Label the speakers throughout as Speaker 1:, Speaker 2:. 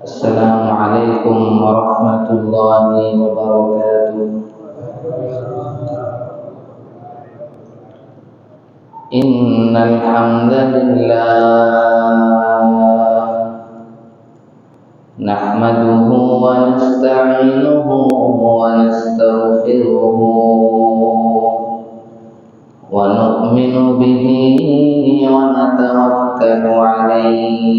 Speaker 1: السلام عليكم ورحمة الله وبركاته. إن الحمد لله نحمده ونستعينه ونستغفره ونؤمن به ونتوكل عليه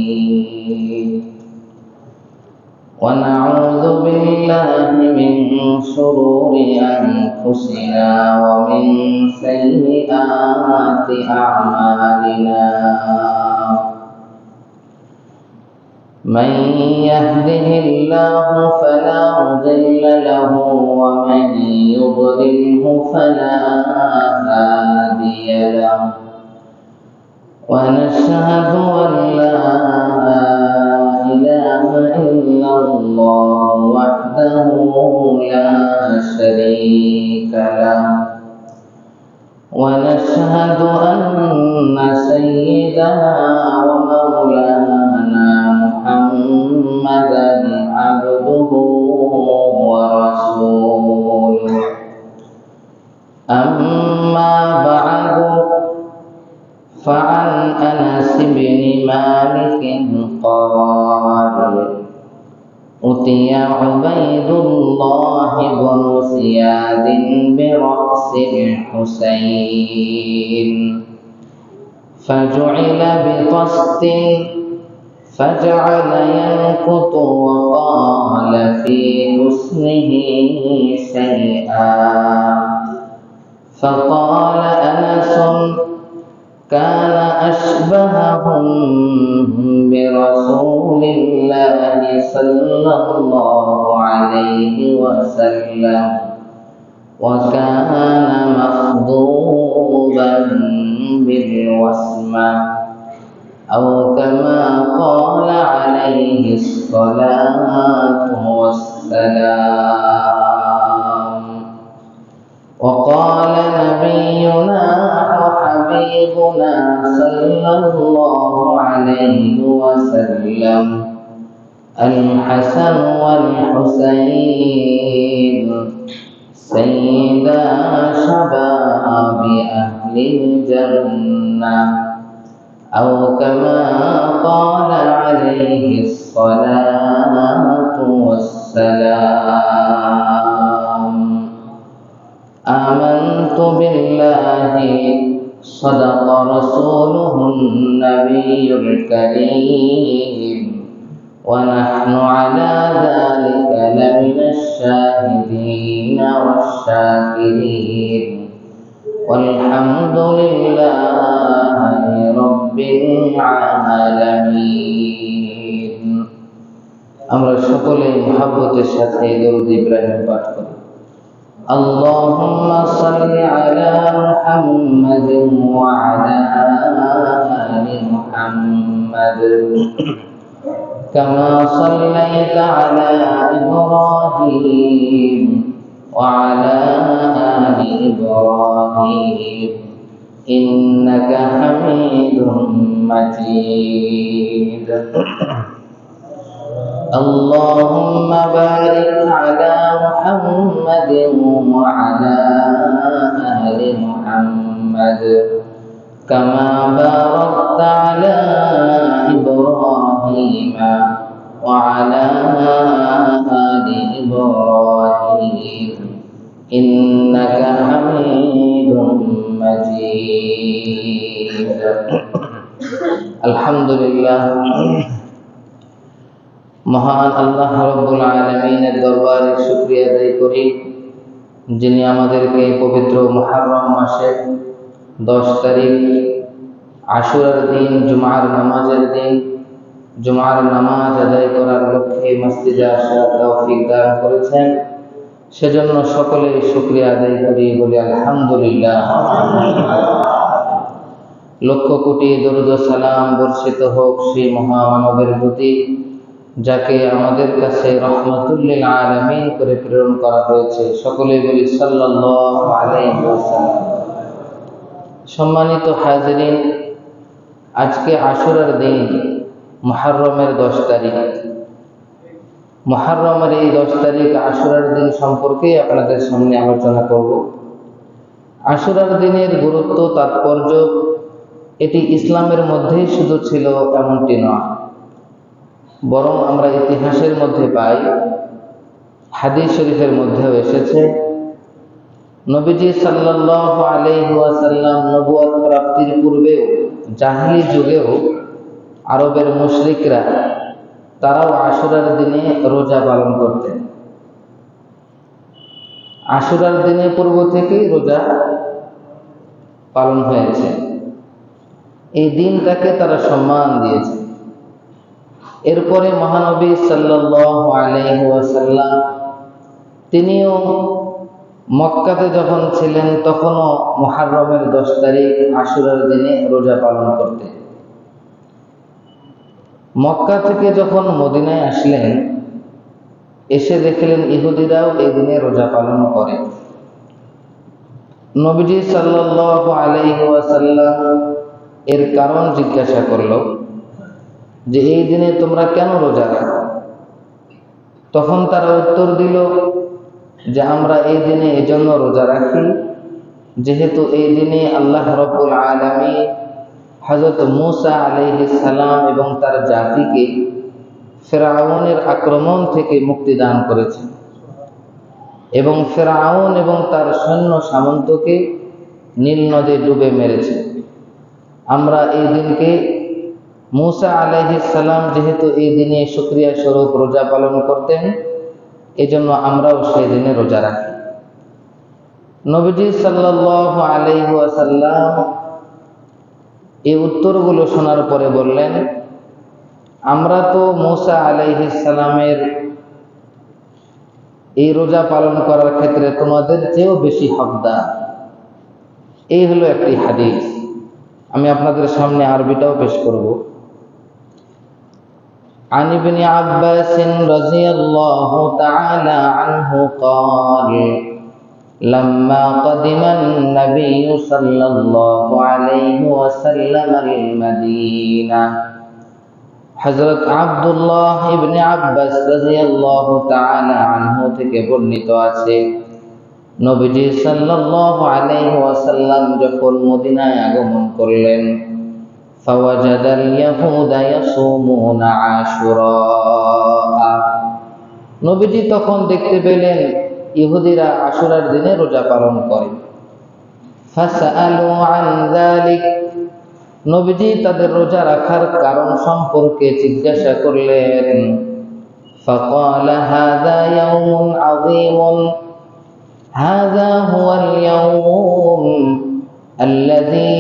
Speaker 1: ونعوذ بالله من شرور أنفسنا ومن سيئات أعمالنا. من يهده الله فلا مضل له ومن يضلله فلا هادي له. ونشهد أن لا إله إلا الله وحده لا شريك له. ونشهد أن سيدنا ومولانا محمدا عبده ورسوله. أما بعد، فعن أنس بن مالك قال: أتي عبيد الله بن زياد برأس الحسين فجعل بطست فجعل ينكت وقال في حسنه شيئا. فقال أنس: كان أشبههم برسول الله صلى الله عليه وسلم وكان مخضوبا بالوسمة أو كما قال عليه الصلاة والسلام. وقال نبينا وحبيبنا صلى الله عليه وسلم: الحسن والحسين سيدا شباب أهل الجنة أو كما قال عليه الصلاة والسلام. آمنت بالله صدق رسوله النبي الكريم ونحن على ذلك لمن الشاهدين والشاكرين والحمد لله رب العالمين. আমরা সকলে মুহাব্বতের সাথে দরুদ ইব্রাহিম পাঠ করি। اللهم صل على محمد وعلى آل محمد كما صليت على إبراهيم وعلى آل إبراهيم إنك حميد مجيد. اللهم بارك على محمد وعلى آل محمد كما باركت على إبراهيم وعلى آل إبراهيم إنك حميد مجيد. الحمد لله। মহান আল্লাহ রব্বুল আলামিনের দরবারে শুকরিয়া আদায় করি, যিনি আমাদেরকে পবিত্র মুহররম মাসের 10 তারিখ আশুরার দিন, জুমার নামাজের দিন, জুমার নামাজ আদায় করার লক্ষ্যে মসজিদে আসার তৌফিক দান করেছেন। সেজন্য সকলে শুকরিয়া আদায় করি, বলি আলহামদুলিল্লাহ। লক্ষ কোটি দরুদ ও সালাম বর্ষিত হোক সেই মহামানবের প্রতি, যাকে আমাদের কাছে রহমাতুল লিল আলামিন করে প্রেরণ করা হয়েছে। সকলেই বলি সাল্লাল্লাহু আলাইহি ওয়াসাল্লাম। সম্মানিত হাজিরিন, আজকে আশুরার দিন, মুহররমের 10 তারিখ। মুহররমের এই 10 তারিখ আশুরার দিন সম্পর্কে আপনাদের সামনে আলোচনা করব। আশুরার দিনের গুরুত্ব, তাৎপর্য এটি ইসলামের মধ্যেই শুধু ছিল এমনটি নয়, বরং আমরা ইতিহাসের মধ্যে পাই, হাদিস শরীফের মধ্যেও এসেছে, নবীজি সাল্লাল্লাহু আলাইহি ওয়াসাল্লাম নবুয়ত প্রাপ্তির পূর্বেও জাহিলি যুগেও আরবের মুশরিকরা তারাও আশুরার দিনে রোজা পালন করতেন। আশুরার দিনে পূর্ব থেকেই রোজা পালন হয়েছে। এই দিনটাকে তারা সম্মান দিয়েছে। এরপরে মহানবী সাল্লাল্লাহু আলাইহি ওয়াসাল্লাম তিনিও মক্কাতে যখন ছিলেন তখনও মুহররমের 10 তারিখ আশুরার দিনে রোজা পালন করতেন। মক্কা থেকে যখন মদিনায় আসলেন, এসে দেখলেন ইহুদিরাও এই দিনে রোজা পালন করে। নবীজি সাল্লাল্লাহু আলাইহি ওয়াসাল্লাম এর কারণ জিজ্ঞাসা করলো যে এই দিনে তোমরা কেন রোজা রাখো? তখন তারা উত্তর দিল যে আমরা এই দিনে এজন্য রোজা রাখি যেহেতু এই দিনে আল্লাহ রাব্বুল আলামিন হযরত মূসা আলাইহিস সালাম এবং তার জাতিকে ফিরআউনের আক্রমণ থেকে মুক্তি দান করেছেন এবং ফিরআউন এবং তার সৈন্য সামন্তকে নীল নদে ডুবে মেরেছে। আমরা এই দিনকে মূসা আলাইহিস সালাম যেহেতু এই দিনে শুকরিয়া স্বরূপ রোজা পালন করতেন, এজন্য আমরাও সেই দিনে রোজা রাখি। নবীজি সাল্লাল্লাহু আলাইহি ওয়াসাল্লাম এই উত্তরগুলো শোনার পরে বললেন, আমরা তো মূসা আলাইহিস সালামের এই রোজা পালন করার ক্ষেত্রে তোমাদের চেয়েও বেশি হকদার। এই হলো একটি হাদিস। আমি আপনাদের সামনে আরবিটাও পেশ করব। عن ابن عباس رضي الله تعالى عنه قال لما قدم النبي صلى الله عليه وسلم المدينة হযরত আব্দুল্লাহ ইবনে আব্বাস রাদিয়াল্লাহু তাআলা আনহু থেকে বর্ণিত আছে, নবীজি সাল্লাল্লাহু আলাইহি ওয়াসাল্লাম যখন মদিনায় আগমন করলেন, ফাওয়াজাদাল ইয়াহুদা ইয়াসুমুনা আশুরা, নবীজি তখন দেখতে পেলেন ইহুদিরা আশুরার দিনে রোজা পালন করে। ফাসআলু আন যালিক, নবীজি তাদের রোজা রাখার কারণ সম্পর্কে জিজ্ঞাসা করলেন। ফাকালা হাযা ইয়াউমুন আযীমুন, হাযা হুয়াল ইয়াউম আল্লাযী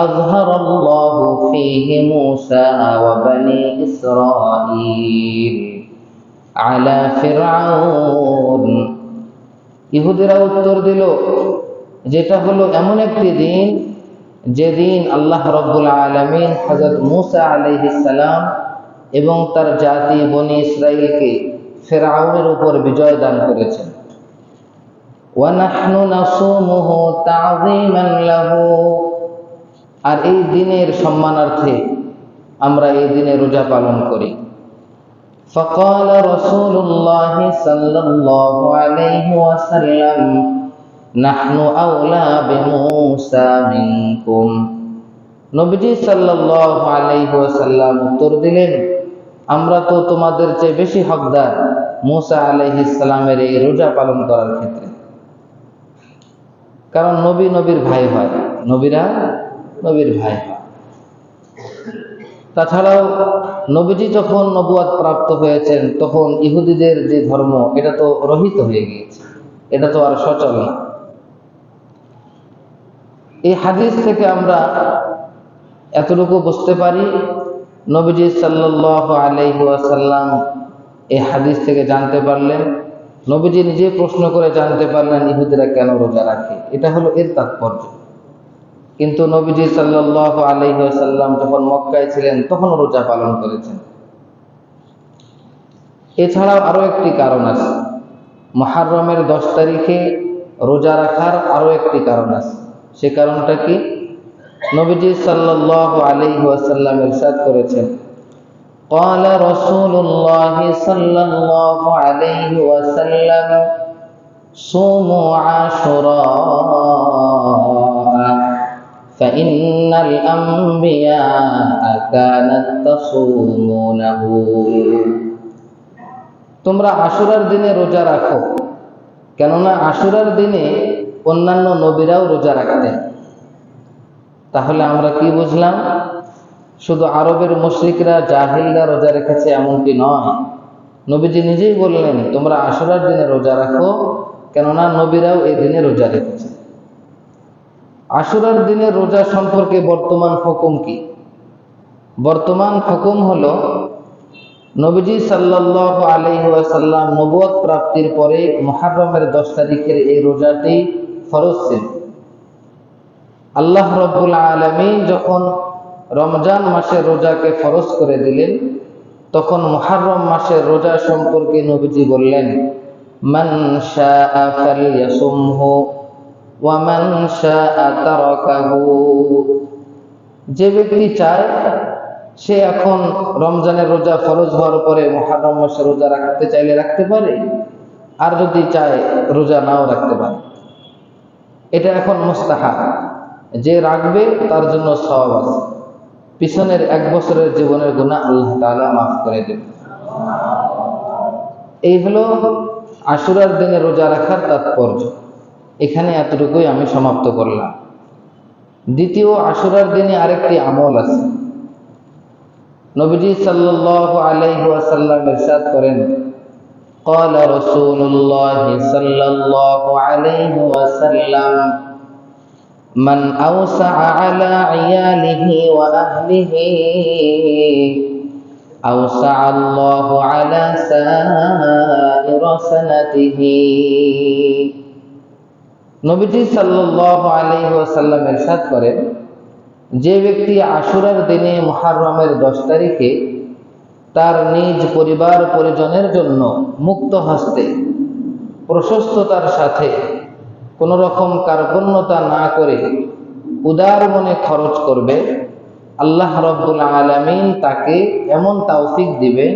Speaker 1: আযহারাল্লাহু ফীহি মূসা ওয়া বনী ইসরাঈল আলা ফিরআউন। ইহুদিরা উত্তর দিল, যেটা হলো এমন একটি দিন যেদিন আল্লাহ রাব্বুল আলামিন হযরত মূসা আলাইহিস সালাম এবং তার জাতি বনী ইসরাঈলকে ফিরআউনের উপর বিজয় দান করেছেন। ওয়া নাহনু নাসুমুহু তা'যীমান লাহু, আর এই দিনের সম্মানার্থে আমরা এই দিনে রোজা পালন করি। فقال رسول الله صلى الله عليه وسلم নাহনু আওলা বিমূসা মিনকুম, নবীজি সাল্লাল্লাহু আলাইহি ওয়াসাল্লাম উত্তর দিলেন, আমরা তো তোমাদের চেয়ে বেশি হকদার মূসা আলাইহিস সালামের এই রোজা পালন করার ক্ষেত্রে। কারণ নবী নবীর ভাই হয়, নবীরা নবীর ভাই হয়। তাছাড়াও নবীজি যখন নবুয়ত প্রাপ্ত হয়েছেন তখন ইহুদিদের যে ধর্ম এটা তো রহিত হয়ে গিয়েছে, এটা তো আর সচল না। এই হাদিস থেকে আমরা এতটুকু বুঝতে পারি, নবীজি সাল্লাল্লাহু আলাইহি ওয়াসাল্লাম এই হাদিস থেকে জানতে পারলেন, নবীজি নিজে প্রশ্ন করে জানতে পারলেন ইহুদিরা কেন রোজা রাখে, এটা হলো এর তাৎপর্য। কিন্তু নবীজি সাল্লাল্লাহু আলাইহি ওয়াসাল্লাম যখন মক্কায় ছিলেন তখন রোজা পালন করেছেন। এছাড়াও আরো একটি কারণ আছে, মুহররমের 10 তারিখে রোজা রাখার আরো একটি কারণ আছে। সে কারণটা কি? নবীজি সাল্লাল্লাহু আলাইহি ওয়াসাল্লাম ইরশাদ করেছেন, قال رسول الله صلى الله عليه وسلم صوموا عاشوراء فإن الأنبياء كانت تصومونه। তোমরা আশুরার দিনে রোজা রাখো, কেননা আশুরার দিনে অন্যান্য নবীরাও রোজা রাখতেন। তাহলে আমরা কি বুঝলাম? শুধু আরবের মুশরিকরা জাহিলরা রোজা রেখেছে এমনটি নয়। নবীজি নিজেই বললেন তোমরা আশুরার দিনে রোজা রাখো, কেননা নবীরাও এই দিনে রোজা রেখেছে। আশুরার দিনে রোজা সম্পর্কে বর্তমান হুকুম কি? বর্তমান হুকুম হলো, নবীজি সাল্লাল্লাহু আলাইহি ওয়াসাল্লাম নবুয়ত প্রাপ্তির পরে মুহররমের 10 তারিখের এই রোজাটি ফরজ ছিল। আল্লাহ রাব্বুল আলামিন যখন রমজান মাসের রোজাকে ফরজ করে দিলেন, তখন মুহররম মাসের রোজা সম্পর্কে নবীজি বললেন, মান শাআ ফালইয়াসুমহু ওয়া মান শাআ তারাকাহু। যে ব্যক্তি চায় সে এখন রমজানের রোজা ফরজ হওয়ার পরে মুহররম মাসের রোজা রাখতে চাইলে রাখতে পারে, আর যদি চায় রোজা নাও রাখতে পারে। এটা এখন মুস্তাহাব, যে রাখবে তার জন্য সওয়াব আছে, পিছনের 1 বছরের জীবনের গুনাহ আল্লাহ তাআলা মাফ করে দেবেন। এই হলো আশুরার দিনে রোজা রাখার তাৎপর্য। এখানে এতটুকুই আমি সমাপ্ত করলাম। দ্বিতীয়, আশুরার দিনে আরেকটি আমল আছে। নবীজি সাল্লাল্লাহু আলাইহি ওয়াসাল্লাম ইরশাদ করেন, قال رسول الله صلى الله عليه وسلم من أوسع على عياله وأهله أوسع الله على سائر سنته। নবীজি সাল্লাল্লাহু আলাইহি ওয়াসাল্লাম ইরশাদ করেন, যে ব্যক্তি আশুরার দিনে মুহররমের 10 তারিখে তার নিজ পরিবার পরিজনের জন্য মুক্ত হস্তে প্রশস্ততার সাথে কোন রকম কার্পণ্যতা না করে উদার মনে খরচ করবে, আল্লাহ রাব্বুল আলামিন তাকে এমন তৌফিক দিবে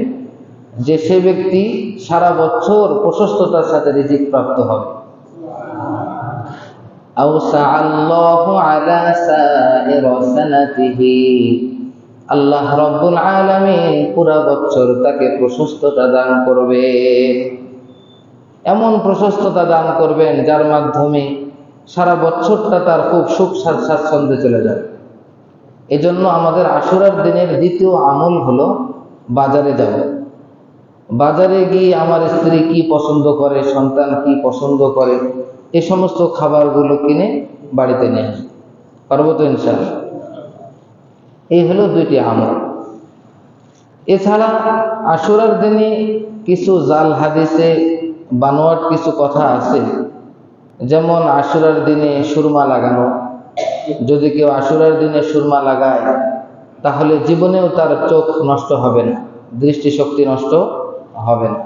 Speaker 1: যে সে ব্যক্তি সারা বছর প্রশস্ততার সাথে রিজিক প্রাপ্ত হবে। আউসাআল্লাহু আলা সাইর সানাতিহি, আল্লাহ রাব্বুল আলামিন পুরা বছর তাকে প্রশস্ততা দান করবে, এমন প্রশস্ততা দান করবেন যার মাধ্যমে সারা বছরটা তার খুব সুখ স্বাচ্ছন্দ্যে চলে যাবে। এজন্য আমাদের আশুরার দিনের দ্বিতীয় আমল হলো বাজারে যাব। বাজারে গিয়ে আমার স্ত্রী কি পছন্দ করে, সন্তান কি পছন্দ করে, এই সমস্ত খাবারগুলো কিনে বাড়িতে নিয়ে আসি। পারবো তো ইনশাআল্লাহ? এই হলো 2টি আমল। এছাড়া আশুরার দিনে কিছু জাল হাদিসে বানোয়াট কিছু কথা আছে, যেমন আশুরার দিনে সুরমা লাগানো। যদি কেউ আশুরার দিনে সুরমা লাগায় তাহলে জীবনেও তার চোখ নষ্ট হবে না, দৃষ্টিশক্তি নষ্ট হবে না।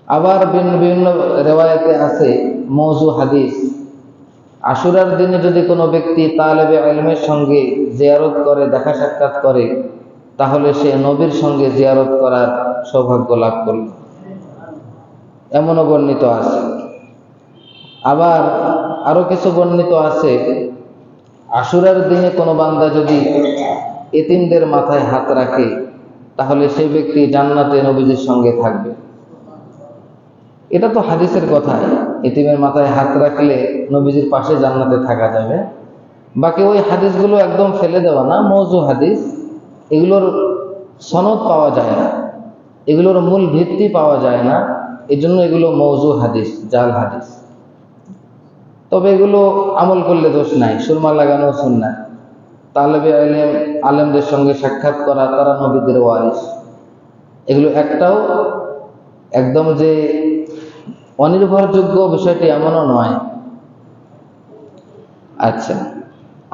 Speaker 1: আবার বিভিন্ন রিওয়ায়াতে আছে মওযু হাদিস, আশুরার দিনে যদি কোনো ব্যক্তি তালেবে ইলমের সঙ্গে জিয়ারত করে, দেখা সাক্ষাৎ করে, তাহলে সে নবীর সঙ্গে জিয়ারত করার সৌভাগ্য লাভ করল, এমনও বর্ণিত আছে। আবার আরো কিছু বর্ণিত আছে, আশুরার দিনে কোনো বান্দা যদি এতিমদের মাথায় হাত রাখে তাহলে সেই ব্যক্তি জান্নাতে নবীজির সঙ্গে থাকবে। এটা তো হাদিসের কথা, এতিমের মাথায় হাত রাখলে নবীজির পাশে জান্নাতে থাকা যাবে। বাকি ওই হাদিসগুলো একদম ফেলে দেওয়া না, মওযু হাদিস, এগুলোর সনদ পাওয়া যায় না, এগুলোর মূল ভিত্তি পাওয়া যায় না, এজন্য এগুলো মওযু হাদিস, জাল হাদিস। তবে এগুলো আমল করলে দোষ নাই। সুরমা লাগানো সুন্নাহ, তালেবে ইলম আলেমদের সঙ্গে সাক্ষাৎ করা, তারা নবীদের ওয়ারিস, এগুলো একটাও একদম যে অনির্ভরযোগ্য বিষয়টি এমনও নয়। আচ্ছা,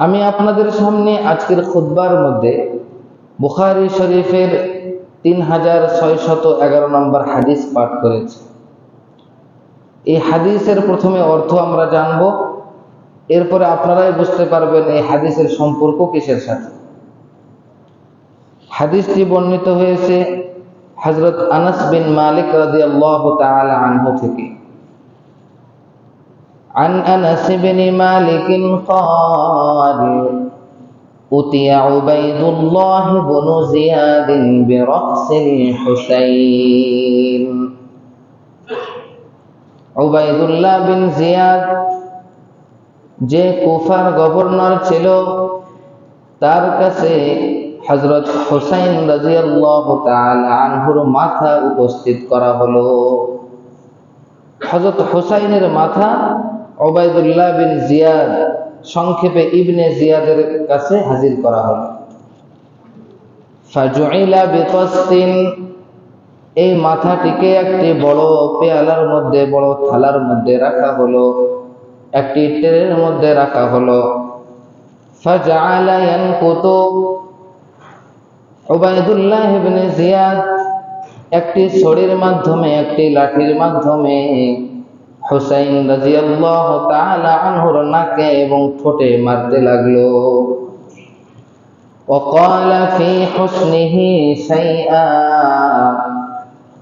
Speaker 1: আমি আপনাদের সামনে আজকের খুতবার মধ্যে বুখারী শরীফের 3611 নম্বর হাদিস পাঠ করেছি। এই হাদিসের প্রথমে অর্থ আমরা জানব, এরপরে আপনারাই বুঝতে পারবেন এই হাদিসের সম্পর্ক কিসের সাথে। হাদিসটি বর্ণিত হয়েছে হযরত আনাস বিন মালিক রাদিয়াল্লাহু তাআলা আনহু থেকে। عن أنس بن مالك قال أتي عبيد الله بن زياد برأس الحسين। উবাইদুল্লাহ বিন জিয়াদ যে কুফার গভর্নর ছিল, তার কাছে হযরত হুসাইন রাদিয়াল্লাহু তাআলা আনহুর মাথা উপস্থিত করা হলো। হযরত হুসাইনের মাথা উবাইদুল্লাহ বিন জিয়াদ, সংক্ষেপে ইবনে জিয়াদের কাছে হাজির করা হলো। ফাজুইলা বিতাসতিন, এই মাথাটিকে একটি বড় পেয়ালার মধ্যে, বড় থালার মধ্যে রাখা হলো, একটি ট্রের মধ্যে রাখা হলো। ফাজআলা ইয়ানকুতু, উবাইদুল্লাহ ইবনে জিয়াদ একটি ছড়ির মাধ্যমে, একটি লাঠির মাধ্যমে হুসাইন রাদিয়াল্লাহু তাআলা আনহুর নাকে এবং ঠোঁটে মারতে লাগলো। ওয়াকালা ফি হুসনিহি শাইআ,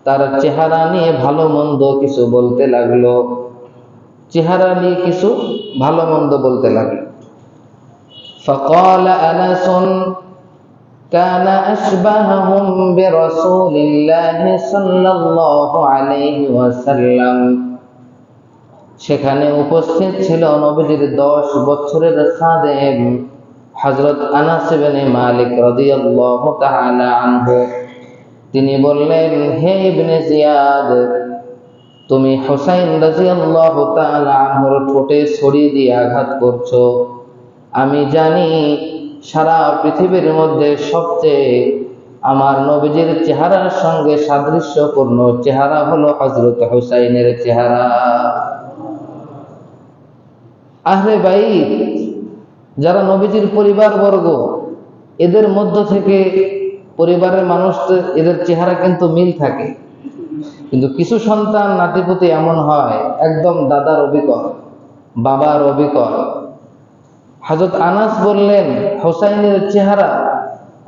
Speaker 1: তার চেহারা নিয়ে ভালো মন্দ কিছু বলতে লাগলো, চেহারা নিয়ে কিছু ভালো মন্দ বলতে লাগলো। ফাকালা আনাসুন কানা আশবাহুম বিরাসূলিল্লাহি সাল্লাল্লাহু আলাইহি ওয়াসাল্লাম, সেখানে উপস্থিত ছিল নবীজির 10 বছরের খাদেম হযরত আনাস ইবনে মালিক রাদিয়াল্লাহু তাআলা আনহু। তিনি বললেন, হে ইবনে জিয়াদ, তুমি হুসাইন রাদিয়াল্লাহু তাআলা আনহুর ঠোঁটে ছড়ি দিয়ে আঘাত করছো। আমি জানি সারা পৃথিবীর মধ্যে সবচেয়ে আমার নবীজির চেহারার সঙ্গে সাদৃশ্যপূর্ণ চেহারা হলো হযরত হুসাইনের চেহারা। আহলে বাইত যারা নবীজির পরিবারবর্গ, এদের মধ্য থেকে পরিবারের মানুষ, এদের চেহারা কিন্তু মিল থাকে, কিন্তু কিছু সন্তান নাতিপুতি এমন হয় একদম দাদার অবিকল, বাবার অবিকল। হযরত আনাস বললেন, হুসাইনের চেহারা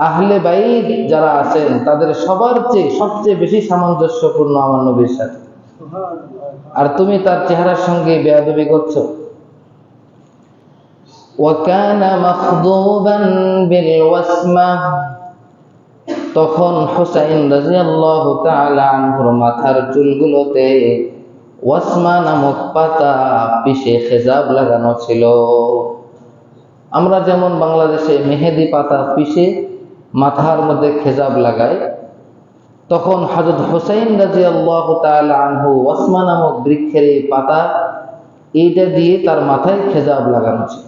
Speaker 1: আহলে বাইত যারা আছেন তাদের সবার চেয়ে সবচেয়ে বেশি সামঞ্জস্যপূর্ণ আমার নবীর সাথে, আর তুমি তার চেহারার সঙ্গে বেয়াদবি করছো। ওয়াকানা মাখদুবান বিল ওয়াসমা, তখন হুসাইন রাদিয়াল্লাহু তাআলা আনহুর মাথার চুলগুলোতে ওয়াসমা নামক পাতা পিষে খেজাব লাগানো ছিল। আমরা যেমন বাংলাদেশে মেহেদি পাতা পিষে মাথার মধ্যে খেজাব লাগাই, তখন হযরত হুসাইন রাদিয়াল্লাহু তাআলা আনহু ওয়াসমা নামক বৃক্ষের এই পাতা, এইটা দিয়ে তার মাথায় খেজাব লাগানো ছিল।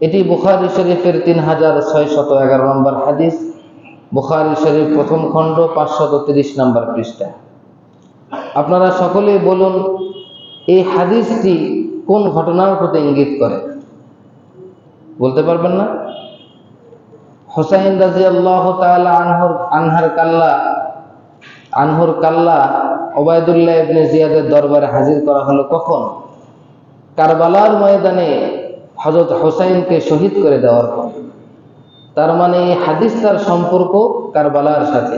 Speaker 1: এটি বুখারী শরীফের 3611 নম্বর হাদিস, বুখারী শরীফ প্রথম খণ্ড 530 নম্বর পৃষ্ঠা। আপনারা সকলেই বলুন, এই হাদিসটি কোন ঘটনার প্রতি ইঙ্গিত করে? বলতে পারবেন না? হুসাইন রাদিয়াল্লাহু তাআলা আনহুর কাল্লা উবাইদুল্লাহ ইবনে জিয়াদের দরবারে হাজির করা হলো কখন? কারবালার ময়দানে হযরত হুসাইনকে শহীদ করে দেওয়ার পর। তার মানে এই হাদিসটার সম্পর্ক কারবালার সাথে।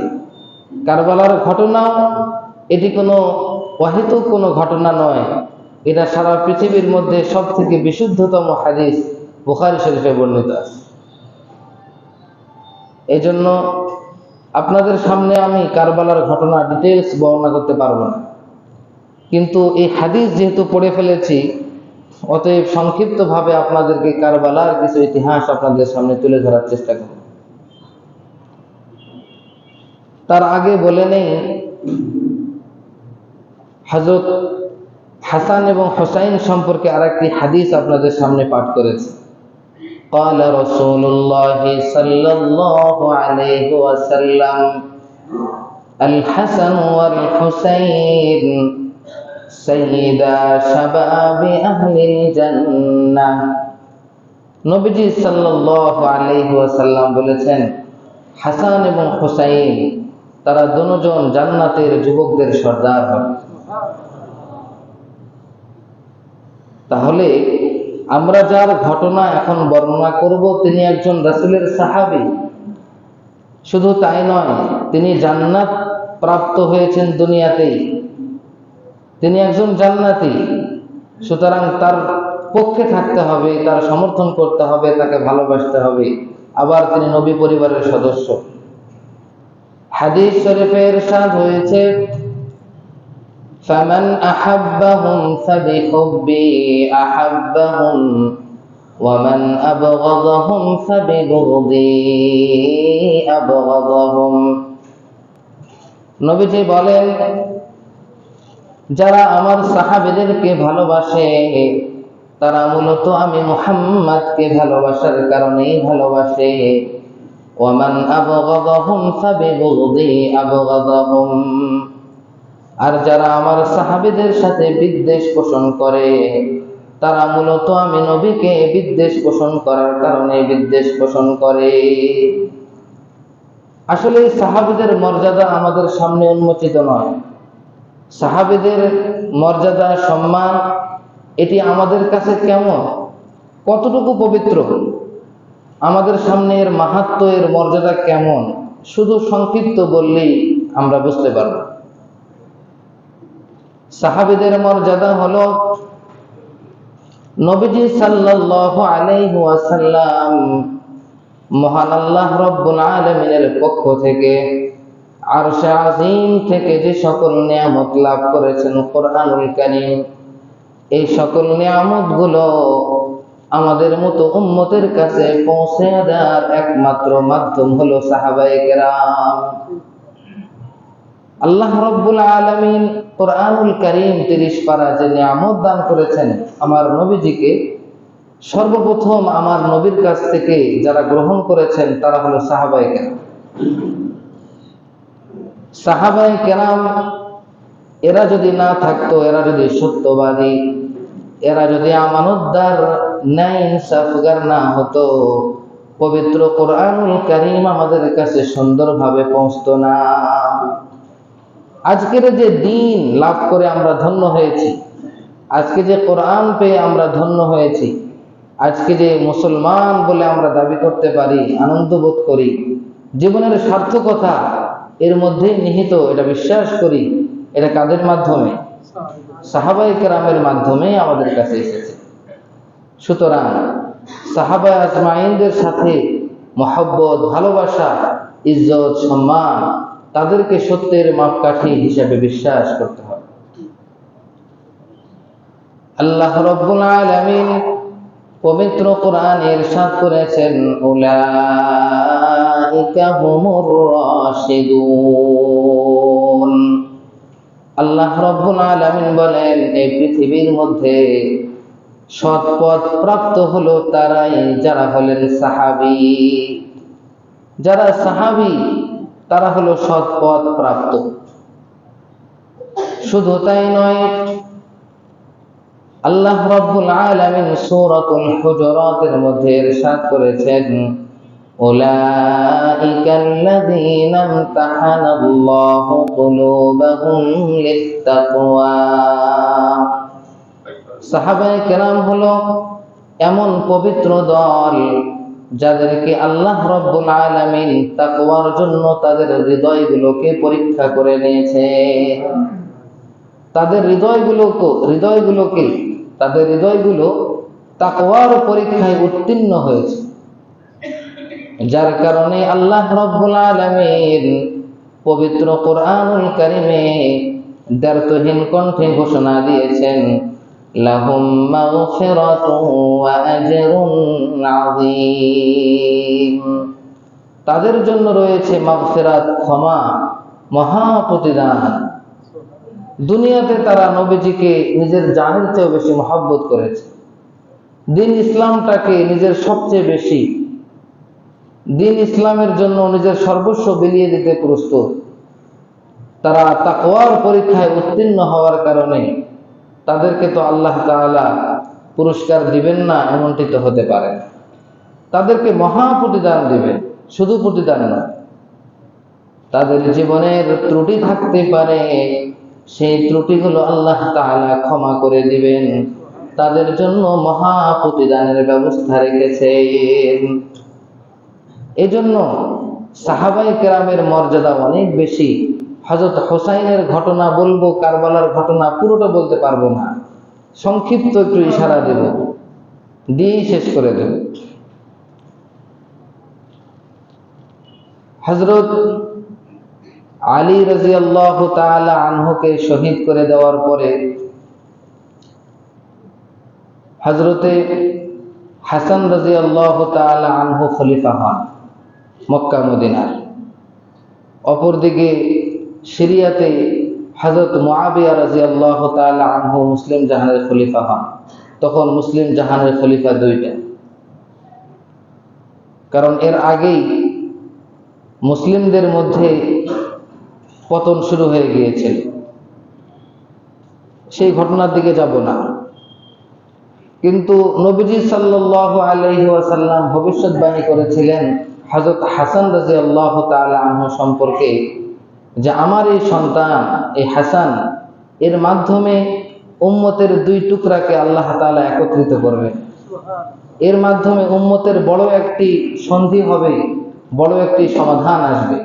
Speaker 1: কারবালার ঘটনা এটি কোনো অহেতুক কোনো ঘটনা নয়, এটা সারা পৃথিবীর মধ্যে সবথেকে বিশুদ্ধতম হাদিস বুখারী শরীফে বর্ণিত আছে। এই জন্য আপনাদের সামনে আমি কারবালার ঘটনা ডিটেইলস বর্ণনা করতে পারবো না, কিন্তু এই হাদিস যেহেতু পড়ে ফেলেছি, অতএব সংক্ষিপ্তভাবে আপনাদেরকে কারবালার কিছু ইতিহাস আপনাদের সামনে তুলে ধরার চেষ্টা করব। তার আগে বলে নেই, হযরত হাসান এবং হুসাইন সম্পর্কে আরেকটি হাদিস আপনাদের সামনে পাঠ করেছি। قال رسول الله صلى الله عليه وسلم الحسن والحسين سيدا شباب أهل الجنة। নবীজি সাল্লাল্লাহু আলাইহি ওয়াসাল্লাম বলেছেন, হাসান এবং হুসাইন তারা দুজন জান্নাতের যুবকদের সর্দার হবে। তাহলে আমরা যার ঘটনা এখন বর্ণনা করব, তিনি একজন রাসূলের সাহাবী, শুধু তাই নয়, তিনি জান্নাত প্রাপ্ত হয়েছেন দুনিয়াতেই, তিনি একজন জান্নাতি। সুতরাং তার পক্ষে থাকতে হবে, তার সমর্থন করতে হবে, তাকে ভালোবাসতে হবে। আবার তিনি নবী পরিবারের সদস্য। হাদিস শরীফে ইরশাদ হয়েছে, ফামান আহাব্বাহুম ফাবিহুব্বি আহাব্বাহুম ওয়া মান আবগাদাহুম ফাবিবুগদি আবগাদাহুম। নবীজি বলেন, যারা আমার সাহাবীদেরকে ভালোবাসে তারা মূলত আমি মুহাম্মদকে ভালোবাসার কারণেই ভালোবাসে। ওয়ামান আবগাদাহুম ফাবিবুগদি আবগাদাহুম। আর যারা আমার সাহাবীদের সাথে বিদ্বেষ পোষণ করে তারা মূলত আমি নবীকে বিদ্বেষ পোষণ করার কারণে বিদ্বেষ পোষণ করে। আসলে সাহাবীদের মর্যাদা আমাদের সামনে উন্মোচিত নয়। সাহাবীদের মর্যাদা, সম্মান এটি আমাদের কাছে কেমন, কতটুকু পবিত্র, আমাদের সামনে এর মাহাত্ম্য, এর মর্যাদা কেমন, শুধু সংক্ষিপ্ত বললেই আমরা বুঝতে পারব। সাহাবীদের মর্যাদা হলো, নবীজি সাল্লাল্লাহু আলাইহি ওয়াসাল্লাম মহান আল্লাহ রব্বুল আলামিনের পক্ষ থেকে আরশে আজিম থেকে যে সকল নিয়ামত লাভ করেছেন কোরআনুল কারীম, এই সকল নিয়ামতগুলো আমাদের মতো উম্মতের কাছে পৌঁছে দেওয়ার একমাত্র মাধ্যম হলো সাহাবায়ে কেরাম। আল্লাহ রব্বুল আলামিন কোরআনুল কারীম 30 পারা যে নিয়ামত দান করেছেন আমার নবীজিকে, সর্বপ্রথম আমার নবীর কাছ থেকে যারা গ্রহণ করেছেন তারা হলো সাহাবায়ে কেরাম। সাহাবায়ে কেরাম এরা যদি না থাকতো, এরা যদি সত্যবাদী, এরা যদি আমানতদার, ন্যায় ইনসাফগার না হতো, পবিত্র কোরআনুল কারীম আমাদের কাছে সুন্দরভাবে পৌঁছতো না। আজকের যে দিন লাভ করে আমরা ধন্য হয়েছি, আজকে যে কোরআন পেয়ে আমরা ধন্য হয়েছি, আজকে যে মুসলমান বলে আমরা দাবি করতে পারি, আনন্দ বোধ করি, জীবনের সার্থকতা এর মধ্যে নিহিত, এটা বিশ্বাস করি, এটা কাদের মাধ্যমে? সাহাবায়ে কেরামের মাধ্যমে আমাদের কাছে এসেছে। সুতরাং সাহাবা আজমাইনদের সাথে মহব্বত, ভালোবাসা, ইজ্জত, সম্মান, তাদেরকে সত্যের মাপকাঠি হিসেবে বিশ্বাস করতে হবে। আল্লাহ রাব্বুল আলামিন পবিত্র কোরআনে ইরশাদ করেছেন, উলাইকা হুমুর রাশিদুন। আল্লাহ রাব্বুল আলামিন বলেন, এই পৃথিবীর মধ্যে সৎ পথ প্রাপ্ত হলো তারাই যারা হলেন সাহাবী। যারা সাহাবী তারা হলো সৎ পথ প্রাপ্ত। শুধু তাই নয়, আল্লাহ রাব্বুল আলামিন সূরাতুল হুজুরাতের মধ্যে ইরশাদ করেছেন, উলাইকাল্লাযীনা ইমতাহানাল্লাহু কুলুবাহুম লিত্তাকওয়া। সাহাবায়ে কেরাম হলো এমন পবিত্র দল যাদেরকে আল্লাহ রাব্বুল আলামিন তাকওয়ার জন্য তাদের হৃদয়গুলোকে পরীক্ষা করে নিয়েছে। তাদের হৃদয়গুলো তাকওয়ার পরীক্ষায় উত্তীর্ণ হয়েছে, যার কারণে আল্লাহ রাব্বুল আলামিন পবিত্র কোরআনুল কারীমে দ্ব্যর্থহীন কণ্ঠে ঘোষণা দিয়েছেন, লাহুম মাগফিরাতুন ওয়া আজরুন আযীম। তাদের জন্য রয়েছে মাগফিরাত, ক্ষমা, মহা প্রতিদান। দুনিয়াতে তারা নবীজিকে নিজের জানের চেয়ে বেশি মহব্বত করেছে, দিন ইসলামটাকে নিজের সবচেয়ে বেশি, দিন ইসলামের জন্য নিজের সর্বস্ব বিলিয়ে দিতে প্রস্তুত। তারা তাকওয়ার পরীক্ষায় উত্তীর্ণ হওয়ার কারণে তাদেরকে তো আল্লাহ তাআলা পুরস্কার দিবেন না এমনটি তো হতে পারে, তাদেরকে মহা প্রতিদান দিবেন। শুধু প্রতিদান নয়, তাদের জীবনের ত্রুটি থাকতে পারে, সেই ত্রুটিগুলো আল্লাহ তাআলা ক্ষমা করে দিবেন, তাদের জন্য মহা প্রতিদানের ব্যবস্থা রেখেছেন। এজন্য সাহাবায়ে কেরামের মর্যাদা অনেক বেশি। হযরত হুসাইনের ঘটনা বলবো, কারবালার ঘটনা পুরোটা বলতে পারবো না, সংক্ষিপ্ত একটু ইশারা দেব, দিয়েই শেষ করে দেব। হযরত আলী রাদিয়াল্লাহু তাআলা আনহুকে শহীদ করে দেওয়ার পরে হযরতে হাসান রাদিয়াল্লাহু তাআলা আনহু খলিফা হন মক্কা মদিনার। অপরদিকে সিরিয়াতে হযরত মুআবিয়া রাদিয়াল্লাহু তাআলা আনহু মুসলিম জাহানের খলিফা হন। তখন মুসলিম জাহানের খলিফা দুইটা, কারণ এর আগেই মুসলিমদের মধ্যে পতন শুরু হয়ে গিয়েছিল। সেই ঘটনার দিকে যাব না, কিন্তু নবীজি সাল্লাল্লাহু আলাইহি ওয়াসাল্লাম ভবিষ্যৎবাণী করেছিলেন হযরত হাসান রাদিয়াল্লাহু তাআলা আনহু সম্পর্কে, যে আমার এই সন্তান এই হাসান, এর মাধ্যমে উম্মতের দুই টুকরাকে আল্লাহ তাআলা একত্রিত করবেন। এর মাধ্যমে উম্মতের বড় একটি সন্ধি হবে, বড় একটি সমাধান আসবে।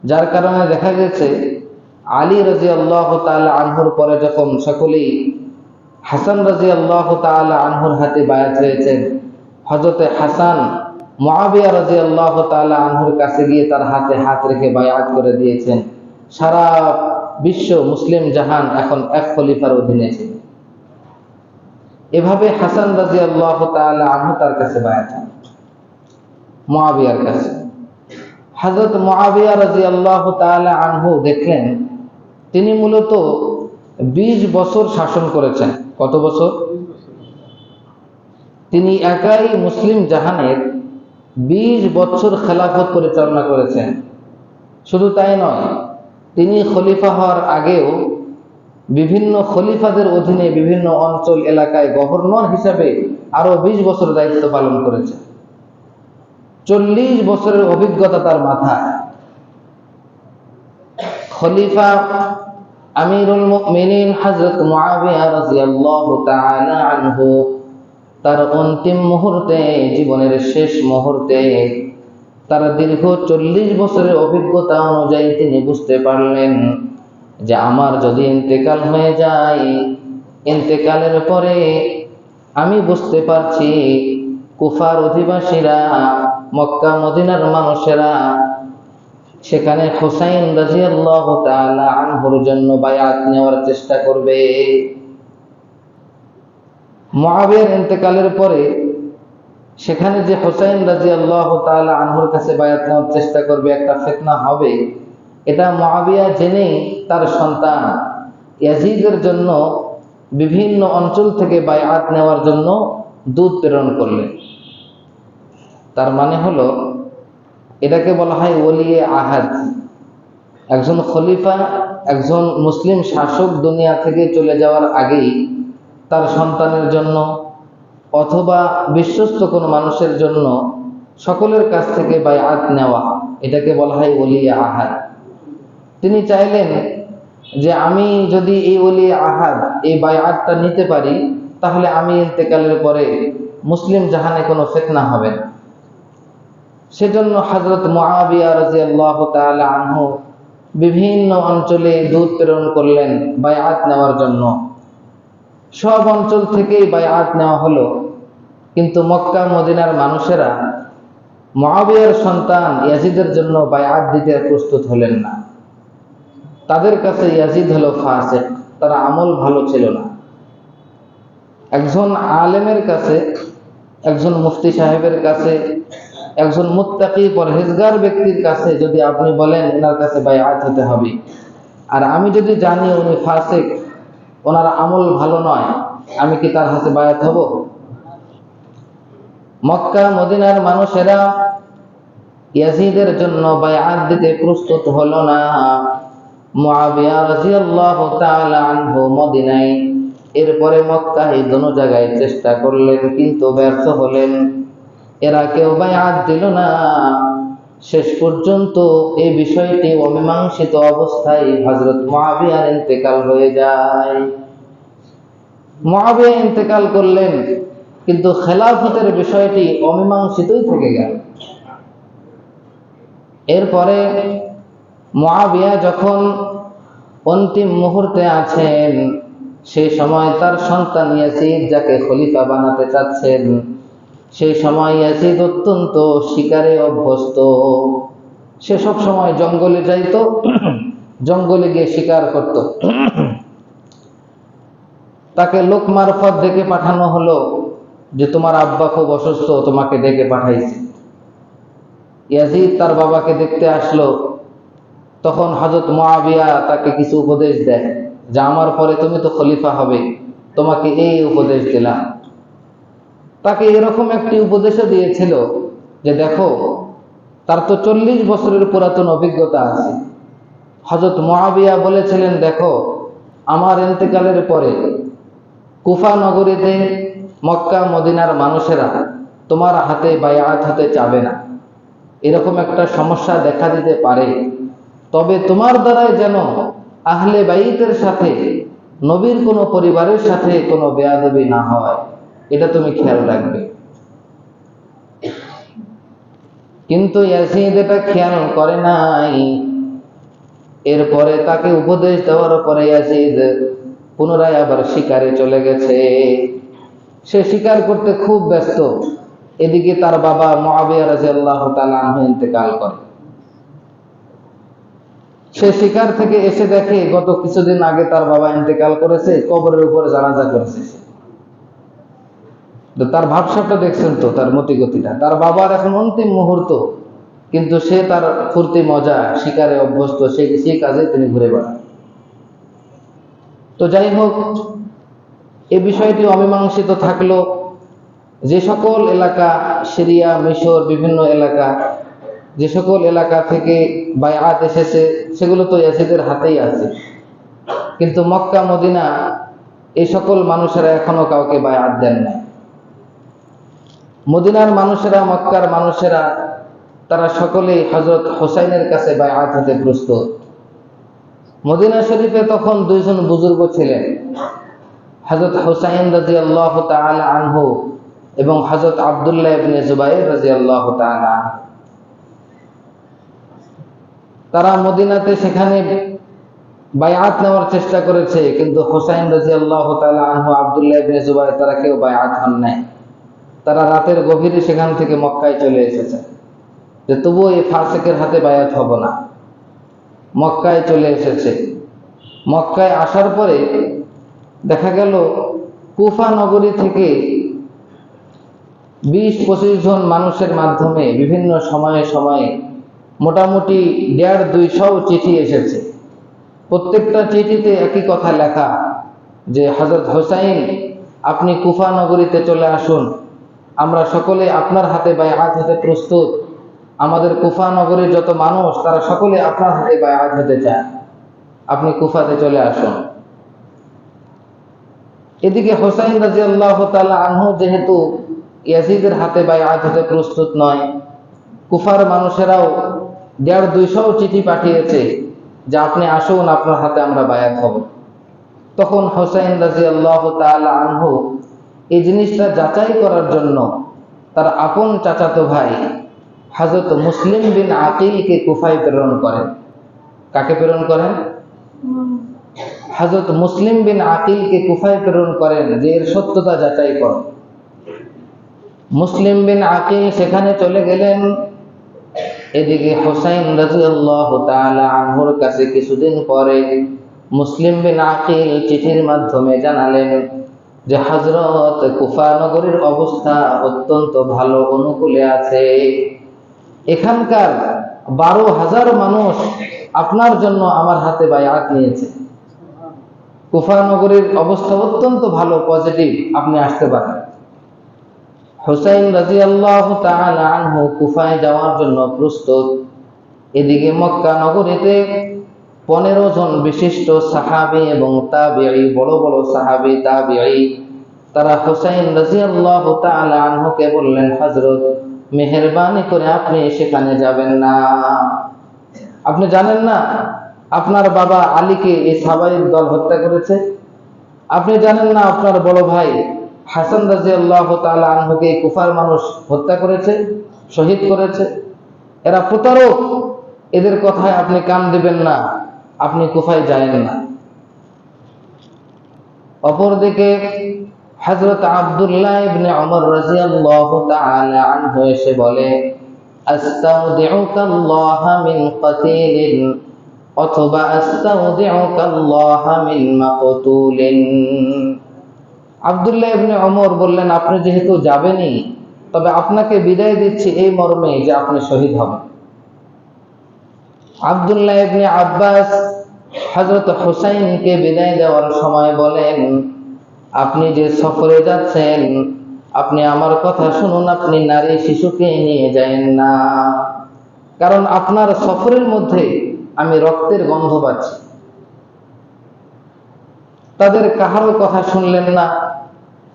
Speaker 1: যার কারণে দেখা গেছে আলী রাদিয়াল্লাহু তাআলা আনহুর পরে যখন সকলেই হাসান রাদিয়াল্লাহু তাআলা আনহুর হাতে বায়াত হয়েছেন, হযরতে হাসান মুআবিয়া রাদিয়াল্লাহু তাআলা আনহুর কাছে গিয়ে তার হাতে হাত রেখে বায়াত করে দিয়েছেন। সারা বিশ্ব মুসলিম জাহান এখন এক খলিফার অধীনে ছিল। এভাবে হাসান রাদিয়াল্লাহু তাআলা আনহু তার কাছে বায়াত হন মুআবিয়ার কাছে। হযরত মুআবিয়া রাদিয়াল্লাহু তাআলা আনহু দেখলেন তিনি মূলত 20 বছর শাসন করেছেন। কত বছর? তিনি একাই মুসলিম জাহানের 20 বছর খেলাফত পরিচালনা করেছেন। শুধু তাই নয়, তিনি খলিফা হওয়ার আগেও বিভিন্ন খলিফাদের অধীনে বিভিন্ন অঞ্চল এলাকায় গভর্নর হিসাবে আরো 20 বছর দায়িত্ব পালন করেছেন। 40 বছরের অভিজ্ঞতা তার মাথায়। খলিফা আমিরুল মুমিনিন হযরত মুআবিয়া রাদিয়াল্লাহু তাআলা আনহু তার অন্তিম মুহূর্তে, জীবনের শেষ মুহূর্তে, তার দীর্ঘ 40 বছরের অভিজ্ঞতা অনুযায়ী তিনি বুঝতে পারলেন যে আমার যদি ইন্তেকাল হয়ে যায়, ইন্তেকালের পরে আমি বুঝতে পারছি কুফার অধিবাসীরা, মক্কা মদিনার মানুষেরা সেখানে হুসাইন রাদিয়াল্লাহু তাআলা আনহুর জন্য বায়াত নেওয়ার চেষ্টা করবে। মুআবিয়ার ইন্তেকালের পরে সেখানে যে হুসাইন রাদিয়াল্লাহু তাআলা আনহুর কাছে বায়াত নেওয়ার চেষ্টা করবে, একটা ফিতনা হবে, এটা মুআবিয়া জেনেই তার সন্তান ইয়াজিদের জন্য বিভিন্ন অঞ্চল থেকে বায়াত নেওয়ার জন্য দূত প্রেরণ করলেন। তার মানে হলো, এটাকে বলা হয় ওলিয়ে আহাদ। একজন খলিফা, একজন মুসলিম শাসক দুনিয়া থেকে চলে যাওয়ার আগেই তার সন্তানের জন্য অথবা বিশ্বস্ত কোনো মানুষের জন্য সকলের কাছ থেকে বায়াত নেওয়া, এটাকে বলা হয় ওলিয়ে আহাদ। তিনি চাইলেন যে আমি যদি এই ওলিয়ে আহাদ, এই বায়াতটা নিতে পারি, তাহলে আমি ইন্তেকালের পরে মুসলিম জাহানে কোনো ফিতনা হবে না। সেজন্য হযরত মুআবিয়া রাদিয়াল্লাহু তাআলা আনহু বিভিন্ন অঞ্চলে দূত প্রেরণ করলেন বায়াত নেওয়ার জন্য। সব অঞ্চল থেকেই বায়াত নেওয়া হলো, কিন্তু মক্কা মদিনার মানুষেরা মুআবিয়ার সন্তান ইয়াজিদের জন্য বায়াত দিতে প্রস্তুত হলেন না। তাদের কাছে ইয়াজিদ হলো ফাসিক, তার আমল ভালো ছিল না। একজন আলেমের কাছে, একজন মুফতি সাহেবের কাছে, একজন মুত্তাকি পরহেজগার ব্যক্তির কাছে যদি আপনি বলেন ওনার কাছে বায়াত হতে হবে, আর আমি যদি জানি উনি ফাসিক, ওনার আমল ভালো নয়, আমি কি তার হাতে বায়াত হব? মক্কা মদিনার মানুষেরা ইয়াজিদের জন্য বায়াত দিতে প্রস্তুত হলো না। মুআবিয়া রাদিয়াল্লাহু তাআলা আনহু মদিনায়, এরপরে মক্কায় দোনো জায়গায় চেষ্টা করলেন, কিন্তু ব্যর্থ হলেন। এরা কেউ বায়াত দিল না। শেষ পর্যন্ত এই বিষয়টি অমীমাংসিত অবস্থায় হযরত মুআবিয়ার ইন্তেকাল হয়ে যায়। মুআবিয়া ইন্তেকাল করলেন, কিন্তু খেলাফতের বিষয়টি অমীমাংসিতই থেকে গেল। এরপরে মুআবিয়া যখন অন্তিম মুহূর্তে আছেন, সেই সময় তার সন্তান ইয়াজিদ যাকে খলিফা বানাতে চাচ্ছেন, সেই সময় ইয়াজিদ অত্যন্ত শিকারে অভ্যস্ত। সে সব সময় জঙ্গলে যাইত, জঙ্গলে গিয়ে শিকার করত। তাকে লোক মারফত ডেকে পাঠানো হলো যে তোমার আব্বা খুব অসুস্থ, তোমাকে ডেকে পাঠাইছে। ইয়াজিদ তার বাবাকে দেখতে আসলো। তখন হযরত মুআবিয়া তাকে কিছু উপদেশ দেয় যে আমার পরে তুমি তো খলিফা হবে, তোমাকে এই উপদেশ দিলাম। তাকে এরকম একটি উপদেশও দিয়েছিল যে দেখো, তার তো 40 বছরের পুরাতন অভিজ্ঞতা আছে। হযরত মুআবিয়া বলেছিলেন, দেখো, আমার ইন্তেকালের পরে কুফা নগরীতে মক্কা মদিনার মানুষেরা তোমার হাতে বায়াত হতে চাবে না, এরকম একটা সমস্যা দেখা দিতে পারে। তবে তোমার দ্বারাই যেন আহলে বাইতের সাথে, নবীর কোনো পরিবারের সাথে কোনো বেয়াদবি না হয়, এটা তুমি খেয়াল রাখবে। কিন্তু ইয়াজিদ এটা খেয়াল করে নাই। এরপরে তাকে উপদেশ দেওয়ার পরে ইয়াজিদ পুনরায় আবার শিকারে চলে গেছে। সে শিকার করতে খুব ব্যস্ত। এদিকে তার বাবা মুআবিয়া রাদিয়াল্লাহু তাআলা আনহু ইন্তেকাল করে। সে শিকার থেকে এসে দেখে গত কিছুদিন আগে তার বাবা ইন্তেকাল করেছে, কবরের উপরে জানাজা করেছে। তার ভাবসাবটা দেখছেন তো, তার মতিগতিটা। তার বাবার এখন অন্তিম মুহূর্ত, কিন্তু সে তার ফুর্তি মজা শিকারে অভ্যস্ত, সেই কাজে তিনি ঘুরে বেড়ান। তো যাই হোক, এই বিষয়টি অমীমাংসিত থাকলো। যে সকল এলাকা, সিরিয়া, মিশর, বিভিন্ন এলাকা, যে সকল এলাকা থেকে বায়আত এসেছে সেগুলো তো ইয়াজিদের হাতেই আছে। কিন্তু মক্কা মদিনা এই সকল মানুষেরা এখনো কাউকে বায়আত দেন নাই। মদিনার মানুষেরা, মক্কার মানুষেরা, তারা সকলেই হযরত হুসাইনের কাছে বায়আত হতে প্রস্তুত। মদিনা শরীফে তখন দুইজন বুজুর্গ ছিলেন, হযরত হুসাইন রাদিয়াল্লাহু তাআলা আনহু এবং হযরত আব্দুল্লাহ ইবনে জুবাইর রাদিয়াল্লাহু তাআলা। তারা মদিনাতে সেখানে বায়আত নেওয়ার চেষ্টা করেছে, কিন্তু হুসাইন রাদিয়াল্লাহু তাআলা আনহু, আব্দুল্লাহ ইবনে জুবাইর তারা কেউ বায়আত হন নাই। তারা রাতের গভীরে সেখান থেকে মক্কায় চলে এসেছে যে তবুও এই ফাসিকের হাতে বায়াত হব না। মক্কায় চলে এসেছে। মক্কায় আসার পরে দেখা গেল কুফা নগরী থেকে 20-25 জন মানুষের মাধ্যমে বিভিন্ন সময়ে সময়ে মোটামুটি 150-200 চিঠি এসেছে। প্রত্যেকটা চিঠিতে একই কথা লেখা যে হযরত হুসাইন, আপনি কুফা নগরীতে চলে আসুন, আমরা সকলে আপনার হাতে বায়আত হতে প্রস্তুত। আমাদের কুফা নগরীর যত মানুষ তারা সকলে আপনার হাতে বায়আত হতে চায়, আপনি কুফাতে চলে আসুন। এদিকে হুসাইন রাদিয়াল্লাহু তাআলা আনহু যেহেতু ইয়াজিদের হাতে বায়আত হতে প্রস্তুত নয়, কুফার মানুষেরাও 150-200 চিঠি পাঠিয়েছে যে আপনি আসুন, আপনার হাতে আমরা বায়আত হব। তখন হুসাইন রাদিয়াল্লাহু তাআলা আনহু এই জিনিসটা যাচাই করার জন্য তার আপন চাচাতো ভাই হযরত মুসলিম বিন আকিলকে কুফায় প্রেরণ করেন। কাকে প্রেরণ করেন? হযরত মুসলিম বিন আকিলকে কুফায় প্রেরণ করেন যে এর সত্যতা যাচাই করো। মুসলিম বিন আকিল সেখানে চলে গেলেন। এদিকে হুসাইন রাদিয়াল্লাহু তাআলা আনহুর কাছে কিছুদিন পরে মুসলিম বিন আকিল চিঠির মাধ্যমে জানালেন যে হযরত কুফা নগরীর অবস্থা অত্যন্ত ভালো, অনুকূলে আছে। এখানকার 12,000 মানুষ আপনার জন্য আমার হাতে বায়আত নিয়েছে। কুফা নগরীর অবস্থা অত্যন্ত ভালো, পজিটিভ, আপনি আসতে পারেন। হুসাইন রাদিয়াল্লাহু তাআলা আনহু কুফায় যাওয়ার জন্য প্রস্তুত। এদিকে মক্কা নগরীতে 15 জন বিশিষ্ট সাহাবী এবং তাবিঈ, বড় বড় সাহাবী তাবিঈ, তারা হুসাইন রাদিয়াল্লাহু তাআলা আনহুকে বললেন, হযরত, মেহেরবানি করে আপনি সেখানে যাবেন না। আপনি জানেন না আপনার বাবা আলীকে এই সাহাবীর দল হত্যা করেছে? আপনি জানেন না আপনার বড় ভাই হাসান রাদিয়াল্লাহু তাআলা আনহুকে কুফার মানুষ হত্যা করেছে, শহীদ করেছে? এরা প্রতারক, এদের কথায় আপনি কান দিবেন না, আপনি কুফায় যায়েন না। অপরদিকে হযরত আব্দুল্লাহ ইবনে ওমর রাদিয়াল্লাহু তাআলা আনহু এসে বলে, আস্তাউদিউকাল্লাহ মিন কাতিলিন অথবা আস্তাউদিউকাল্লাহ মিন মাকতুলিন। আব্দুল্লাহ ইবনে ওমর বললেন, আপনি যেহেতু যাবেনই, তবে আপনাকে বিদায় দিচ্ছি এই মর্মে যে আপনি শহীদ হবেন। আব্দুল্লাহ ইবনে আব্বাস হযরত হুসাইনকে বিদায় দেওয়ার সময় বলেন, আপনি যে সফরে যাচ্ছেন, আপনি আমার কথা শুনুন, আপনি নারী শিশুকে নিয়ে যায়েন না, কারণ আপনার সফরের মধ্যে আমি রক্তের গন্ধ পাচ্ছি। তাদের কাহারও কথা শুনলেন না,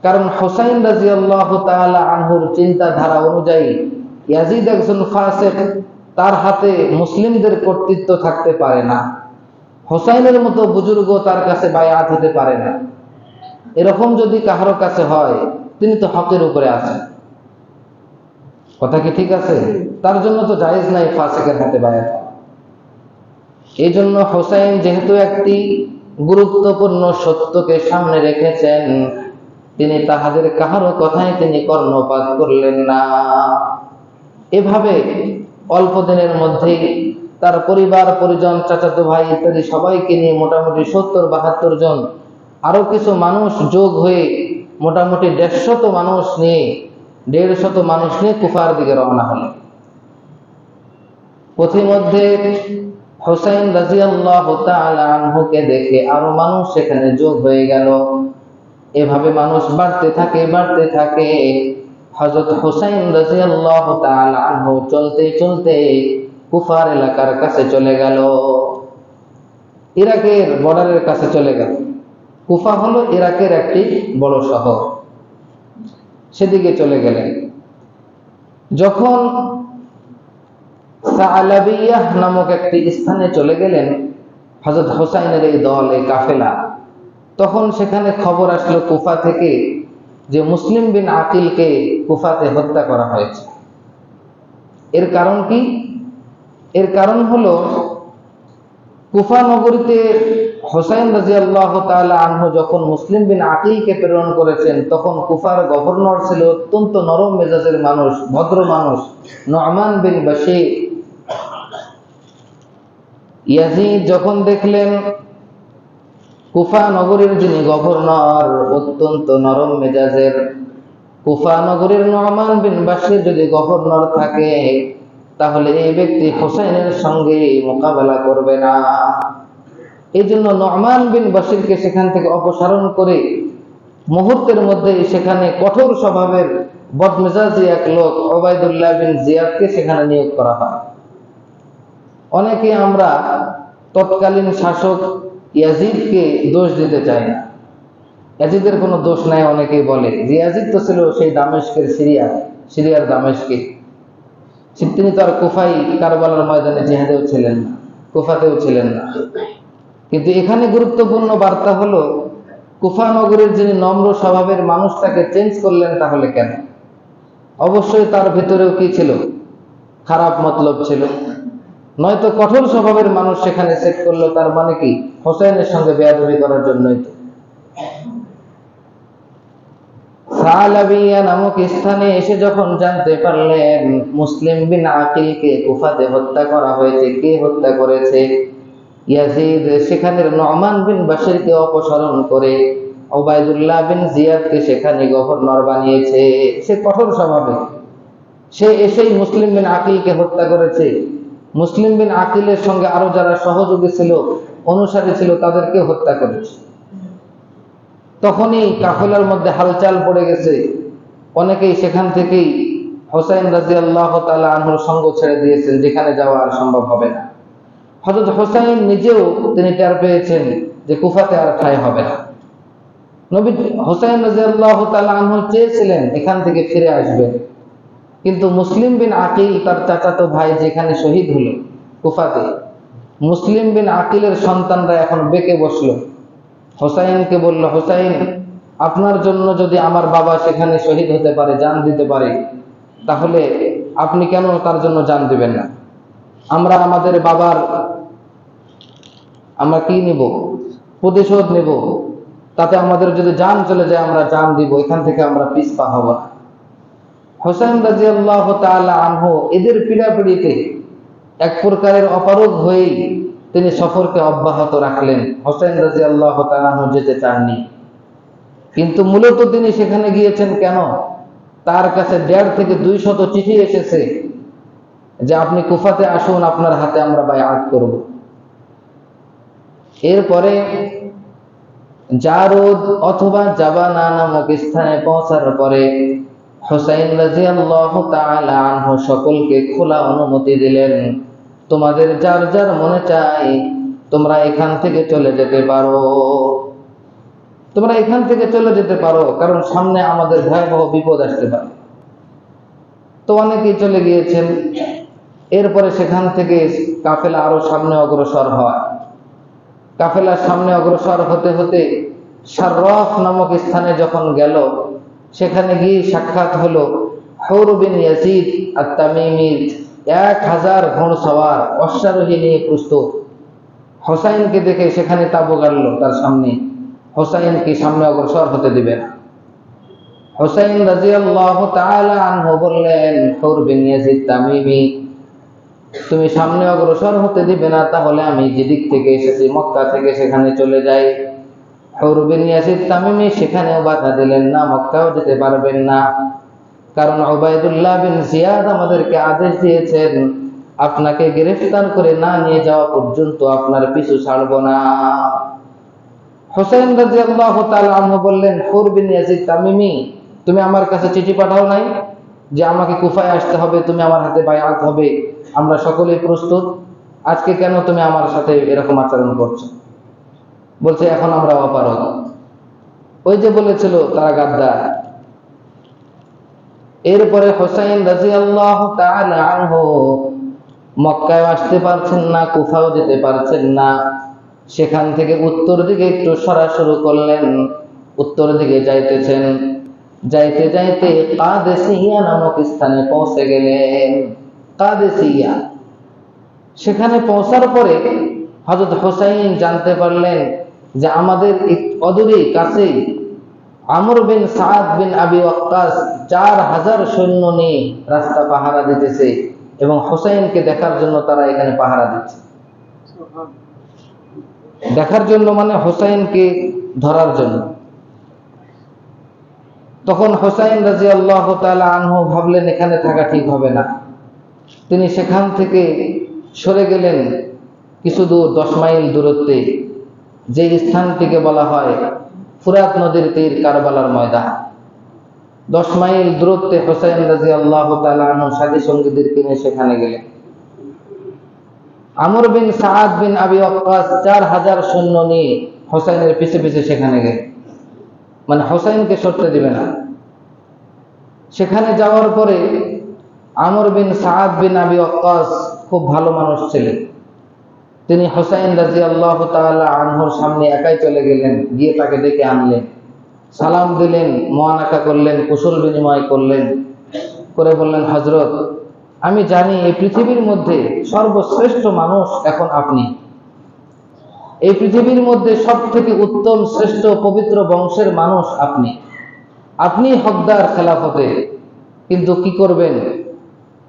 Speaker 1: কারণ হুসাইন রাদিয়াল্লাহু তাআলা আনহুর চিন্তাধারা অনুযায়ী ইয়াজিদ একজন ফাসিক, তার হাতে মুসলিমদের কর্তৃত্ব থাকতে পারে না। হুসাইনের মতো বুজুর্গ তার কাছে বায়াত হতে পারে না। এরকম যদি কাহারো কাছে হয়, তিনি তো হকের উপরে আছেন। কথা কি ঠিক আছে? তার জন্য তো জায়েজ নাই ফাসিকের হাতে বায়াত। এই জন্য হুসাইন যেহেতু একটি গুরুত্বপূর্ণ সত্যকে সামনে রেখেছেন, তিনি তাহাদের কাহারও কথায় তিনি কর্ণপাত করলেন না। এভাবে অল্প দিনের মধ্যেই তার পরিবার পরিজন, চাচাতো ভাই ইত্যাদি সবাইকে নিয়ে মোটামুটি 70-72 জন, আরো কিছু মানুষ যোগ হয়ে মোটামুটি 150 মানুষ নিয়ে কুফার দিকে রওনা হলেন। পথিমধ্যে হুসাইন রাদিয়াল্লাহু তাআলা আনহুকে দেখে আরো মানুষ সেখানে যোগ হয়ে গেল। এভাবে মানুষ বাড়তে থাকে। হযরত হুসাইন রাদিয়াল্লাহু তাআলা আনহু চলতে চলতে কুফার এলাকার কাছে চলে গেল, ইরাকের বর্ডারের কাছে চলে গেল। কুফা হলো ইরাকের একটি বড় শহর, সেদিকে চলে গেলেন। যখন সালাবিয়াহ নামক একটি স্থানে চলে গেলেন হযরত হুসাইনের এই দল, এই কাফেলা, তখন সেখানে খবর আসলো কুফা থেকে যে মুসলিম বিন আকিলকে কুফাতে হত্যা করা হয়েছে। এর কারণ কি? এর কারণ হলো কুফা নগরীতে হুসাইন রাদিয়াল্লাহু তাআলা আনহু যখন মুসলিম বিন আকিলকে প্রেরণ করেছেন, তখন কুফার গভর্নর ছিল অত্যন্ত নরম মেজাজের মানুষ, ভদ্র মানুষ, নু'মান বিন বাশীর। ইয়াজিদ যখন দেখলেন কুফা নগরীর যিনি গভর্নর অত্যন্ত নরম মেজাজের, কুফা নগরীর নু'মান বিন বাশীর যদি গভর্নর থাকে, তাহলে এই ব্যক্তি হুসাইনের সঙ্গে মোকাবেলা করবে না। এই জন্য নু'মান বিন বাশীরকে সেখান থেকে অপসারণ করে মুহূর্তের মধ্যে সেখানে কঠোর স্বভাবের বদমেজাজি এক লোক উবাইদুল্লাহ বিন জিয়াদকে সেখানে নিয়োগ করা হয়। অনেকে আমরা তৎকালীন শাসক ইয়াজিদকে দোষ দিতে চাই না, ইয়াজিদের কোনো দোষ নাই। অনেকেই বলে যে ইয়াজিদ তো ছিল সেই দামেস্কের, সিরিয়ার দামেস্কে, তিনি তো আর কুফাই কারবালার ময়দানে জিহাদেও ছিলেন না, কুফাতেও ছিলেন না। কিন্তু এখানে গুরুত্বপূর্ণ বার্তা হলো, কুফা নগরীর যিনি নম্র স্বভাবের মানুষ, তাকে চেঞ্জ করলেন, তাহলে কেন? অবশ্যই তার ভিতরেও কি ছিল? খারাপ মতলব ছিল। নয়তো কঠোর স্বভাবের মানুষ সেখানে সেট করলো, তার মানে কি হুসাইনের সঙ্গে বেয়াদবি করার জন্যই তো। সালাবিয়া নামক স্থানে এসে যখন জানতে পারলেন মুসলিম বিন আকিলকে কুফাতে হত্যা করা হয়েছে, কে হত্যা করেছে? ইয়াজিদ সেখানের নু'মান বিন বাশীরকে অপসারণ করে উবাইদুল্লাহ বিন জিয়াদকে সেখানে গভর্নর বানিয়েছে। সে কঠোর স্বভাবের, সে এসেই মুসলিম বিন আকিলকে হত্যা করেছে। মুসলিম বিন আকিলের সঙ্গে আরো যারা সহযোগী ছিল, অনুসারী ছিল, তাদেরকে হত্যা করেছে। তখনই কাফেলার মধ্যে হালচাল পড়ে গেছে। অনেকেই সেখান থেকেই হুসাইন রাদিয়াল্লাহু তাআলা আনহুর সঙ্গ ছেড়ে দিয়েছেন, যেখানে যাওয়া আর সম্ভব হবে না। হযরত হুসাইন নিজেও তিনি টের পেয়েছেন যে কুফাতে আর ঠাঁই হবে না। নবী হুসাইন রাদিয়াল্লাহু তাআলা আনহু চেয়েছিলেন এখান থেকে ফিরে আসবেন, কিন্তু মুসলিম বিন আকিল, তার চাচাতো ভাই যেখানে শহীদ হলো কুফাতে, মুসলিম বিন আকিলের সন্তানরা এখন বেঁকে বসলো। হুসাইনকে বলল, হুসাইন, আপনার জন্য যদি আমার বাবা সেখানে শহীদ হতে পারে, জান দিতে পারে, তাহলে আপনি কেন তার জন্য জান দিবেন না? আমরা আমাদের বাবার আমরা কি নিব? প্রতিশোধ নিব। তাতে আমাদের যদি জান চলে যায় আমরা জান দিব, এখান থেকে আমরা পিছপা হব না। হোসেন রাদিয়াল্লাহু তাআলা আনহু এদের পীড়াপিড়িতে এক প্রকারের অপারগ হয়েই তিনি সফরকে অব্যাহত রাখলেন। হোসেন রাদিয়াল্লাহু তাআলা আনহু যেতে চাননি, কিন্তু মূলত তিনি সেখানে গিয়েছেন কেন? তার কাছে 1.5 থেকে 200 চিঠি এসেছে যে আপনি কুফাতে আসুন, আপনার হাতে আমরা বায়আত করব। এরপরে জারুদ অথবা জাবানা নামক স্থানে পৌঁছার পরে হুসাইন রাদিয়াল্লাহু তাআলা আনহু সকলকে খোলা অনুমতি দিলেন, তোমাদের যার যার মনে চায় তোমরা এখান থেকে চলে যেতে পারো, তোমরা এখান থেকে চলে যেতে পারো, কারণ সামনে আমাদের ভয়াবহ বিপদ আসতে পারে। তো অনেকেই চলে গিয়েছেন। এরপরে সেখান থেকে কাফেলা আরো সামনে অগ্রসর হয়। কাফেলার সামনে অগ্রসর হতে হতে শাররাফ নামক স্থানে যখন গেল, সেখানে গিয়ে সাক্ষাৎ হলো হুর বিন ইয়াজিদ আত-তামিমির 1000 ঘোড়সওয়ার অশ্বারোহী নিয়ে প্রস্তুত। হোসাইনকে দেখে সেখানে তাবু গাড়ল তার সামনে, হোসাইনকে সামনে অগ্রসর হতে দিবে না। হোসাইন রাদিয়াল্লাহু তাআলা আনহু বললেন, হুর বিন ইয়াজিদ তামিমি, তুমি সামনে অগ্রসর হতে দিবে না, তাহলে আমি যেদিক থেকে এসেছি মক্কা থেকে সেখানে চলে যাই। হুর বিন ইয়াজিদ তামিমি সেখানেও বাধা দিলেন না, মক্কাও যেতে পারবেন না, কারণ উবাইদুল্লাহ বিন জিয়াদ আমাদেরকে আদেশ দিয়েছেন আপনাকে গ্রেফতার করে না নিয়ে যাওয়া পর্যন্ত আপনার পিছু ছাড়ব না। হোসেন রাদিয়াল্লাহু তাআলা আনহু বললেন, হুর বিন ইয়াজিদ তামিমি, তুমি আমার কাছে চিঠি পাঠাও নাই যে আমাকে কুফায় আসতে হবে, তুমি আমার হাতে বায়আত হবে, আমরা সকলেই প্রস্তুত, আজকে কেন তুমি আমার সাথে এরকম আচরণ করছো? বলছে এখন আমরা অপারগ। ওই যে বলেছিল তারা গাদ্দার। এরপরে হোসাইন রাদিয়াল্লাহু তাআলা আনহু মক্কায় আসতে পারছেন না, কুফাও যেতে পারছেন না। সেখান থেকে উত্তর দিকে একটু সরা শুরু করলেন, উত্তর দিকে যাইতেছেন। যাইতে যাইতে কাদেসিয়া নামক স্থানে পৌঁছে গেলেন। কাদেসিয়া, সেখানে পৌঁছার পরে হযরত হোসাইন জানতে পারলেন যে আমাদের অদূরেই কাছেই আমর বিন সাদ বিন আবি ওয়াক্কাস 4000 সৈন্য নিয়ে রাস্তা পাহারা দিতেছে, এবং হোসাইনকে দেখার জন্য তারা এখানে পাহারা দিচ্ছে। দেখার জন্য মানে হোসাইনকে ধরার জন্য। তখন হোসাইন রাদিয়াল্লাহু তাআলা আনহু ভাবলেন এখানে থাকা ঠিক হবে না। তিনি সেখান থেকে সরে গেলেন কিছু দূর, 10 মাইল দূরত্বে, যে স্থানটিকে বলা হয় ফুরাত নদীর তীর কারবালার ময়দান। 10 মাইল দূরত্বে হোসাইন রাদিয়াল্লাহু তাআলা আনহু সাথী সঙ্গীদেরকে নিয়ে সেখানে গেলেন। আমর বিন সাদ বিন আবি ওয়াক্কাস 4000 সৈন্য নিয়ে হোসাইনের পিছে পিছে সেখানে গেলেন, মানে হোসাইনকে সরতে দিবে না। সেখানে যাওয়ার পরে আমর বিন সাদ বিন আবি ওয়াক্কাস খুব ভালো মানুষ ছিলেন। তিনি হোসাইন রাদিয়াল্লাহু তাআলা আনহুর সামনে একাই চলে গেলেন, গিয়ে তাকে ডেকে আনলেন, সালাম দিলেন, মুআনাকা করলেন, কুশল বিনিময় করলেন, করে বললেন, হযরত, আমি জানি এই পৃথিবীর মধ্যে সর্বশ্রেষ্ঠ মানুষ এখন আপনি। এই পৃথিবীর মধ্যে সবথেকে উত্তম শ্রেষ্ঠ পবিত্র বংশের মানুষ আপনি। আপনি হকদার খেলাফতে, কিন্তু কি করবেন,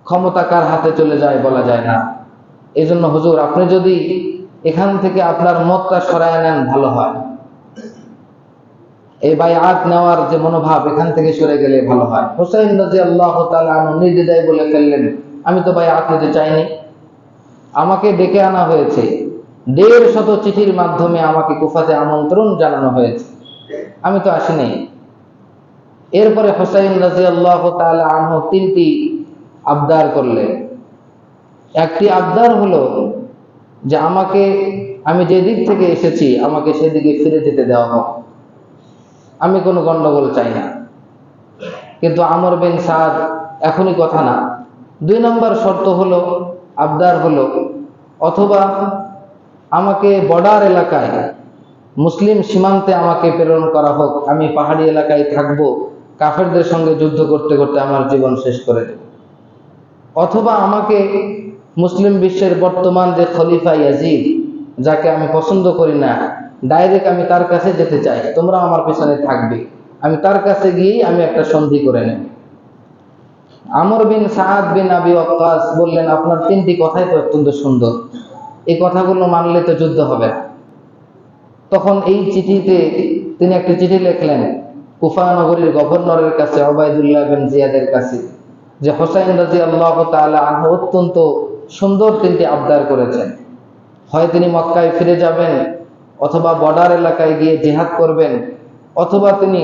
Speaker 1: ক্ষমতা কার হাতে চলে যায় বলা যায় না। এই জন্য হুজুর, আপনি যদি এখান থেকে আপনার মতটা সরায় নেন ভালো হয়। এই বায়আত নেওয়ার যে মনোভাব, এখান থেকে সরে গেলে ভালো হয়। হোসাইন রাদিয়াল্লাহু তাআলা আনহু নির্দ্বিধায় বলে ফেললেন, আমি তো বায়আত নিতে চাইনি, আমাকে ডেকে আনা হয়েছে, 150 চিঠির মাধ্যমে আমাকে কুফাতে আমন্ত্রণ জানানো হয়েছে, আমি তো আসিনি। এরপরে হোসাইন রাদিয়াল্লাহু তাআলা আনহু 3টি আবদার করলেন। একটি আবদার হলো যে আমি যে দিক থেকে এসেছি আমাকে সেদিকে ফিরে যেতে দেওয়া হোক, আমি কোনো গন্ডগোল চাই না। কিন্তু আমর বিন সাদ এখনই কথা না। 2 নম্বর শর্ত হলো, আবদার হলো, অথবা আমাকে বর্ডার এলাকায় মুসলিম সীমান্তে আমাকে প্রেরণ করা হোক, আমি পাহাড়ি এলাকায় থাকবো, কাফেরদের সঙ্গে যুদ্ধ করতে করতে আমার জীবন শেষ করে দেব, অথবা আমাকে মুসলিম বিশ্বের বর্তমান যে খলিফা ইয়াজিদ, যাকে আমি পছন্দ করি না, ডাইরেক্ট আমি তার কাছে যেতে চাই, তোমরা আমার পিছনে থাকবে, আমি তার কাছে গিয়ে আমি একটা সন্ধি করে নেব। আমর বিন সাআদ বিন আবি ওয়াক্কাস বললেন, আপনার তিনটি কথাই তো অত্যন্ত সুন্দর, এই কথাগুলো মানলে তো যুদ্ধ হবে না। তখন এই চিঠিতে তিনি একটি চিঠি লিখলেন কুফা নগরীর গভর্নরের কাছে, ওবায়দুল্লাহ বিন জিয়াদের কাছে, যে হোসাইন রাদিয়াল্লাহু তাআলা আনহু অত্যন্ত সুন্দর তিনটি আবদার করেছেন। হয় তিনি মক্কায় ফিরে যাবেন, অথবা বর্ডার এলাকায় গিয়ে জিহাদ করবেন, অথবা তিনি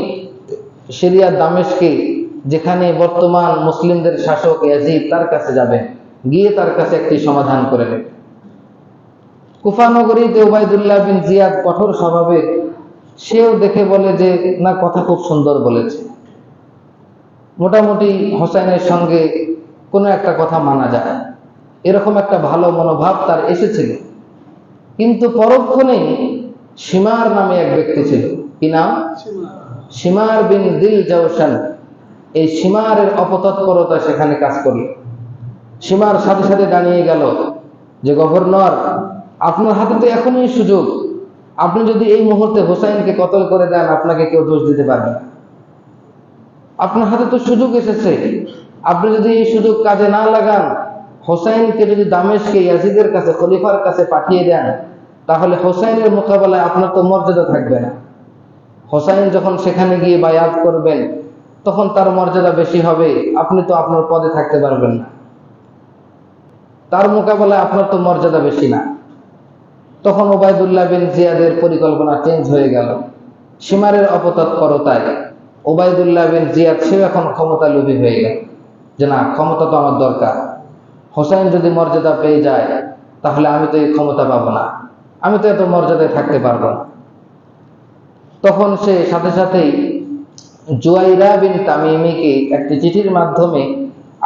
Speaker 1: সিরিয়া দামেস্কে, যেখানে বর্তমান মুসলিমদের শাসক ইয়াজিদ, তার কাছে যাবেন, গিয়ে তার কাছে একটি সমাধান করে নেবেন। কুফা নগরীতে ওবায়দুল্লাহ বিন জিয়াদ কঠোর স্বভাবের, সেও দেখে বলে যে না, কথা খুব সুন্দর বলেছে, মোটামুটি হোসাইনের সঙ্গে কোনো একটা কথা মানা যায়, এরকম একটা ভালো মনোভাব তার এসেছিল। কিন্তু পরক্ষণেই শিমার নামে এক ব্যক্তি ছিল, কি নাম? শিমার বিন দিল জাওশান। এই শিমারের অপতৎপরতা সেখানে কাজ করল। শিমার সাথে সাথে দাঁড়িয়ে গেল যে গভর্নর, আপনার হাতে তো এখনই সুযোগ, আপনি যদি এই মুহূর্তে হোসাইনকে কতল করে দেন, আপনাকে কেউ দোষ দিতে পারবে না। আপনার হাতে তো সুযোগ এসেছে, আপনি যদি এই সুযোগ কাজে না লাগান, হোসাইনকে যদি দামেস্কে ইয়াজিদের কাছে, খলিফার কাছে পাঠিয়ে দেন, তাহলে হোসাইনের মোকাবেলায় আপনার তো মর্যাদা থাকবে না। হোসাইন যখন সেখানে গিয়ে বায়াত করবেন, তখন তার মর্যাদা বেশি হবে, আপনি তো আপনার পদে থাকতে পারবেন না, তার মোকাবেলায় আপনার তো মর্যাদা বেশি না। তখন ওবায়দুল্লাহ বিন জিয়াদের পরিকল্পনা চেঞ্জ হয়ে গেল। শিমারের অপতৎপরতায় ওবায়দুল্লাহ বিন জিয়াদ, সেও এখন ক্ষমতা লোভী হয়ে গেল, যে না, ক্ষমতা তো আমার দরকার, হোসাইন যদি মর্যাদা পেয়ে যায়, তাহলে আমি তো এই ক্ষমতা পাবো না, আমি তো এত মর্যাদায় থাকতে পারবো না। তখন সে সাথে সাথেই জুয়াইরা বিন তামিমিকে একটি চিঠির মাধ্যমে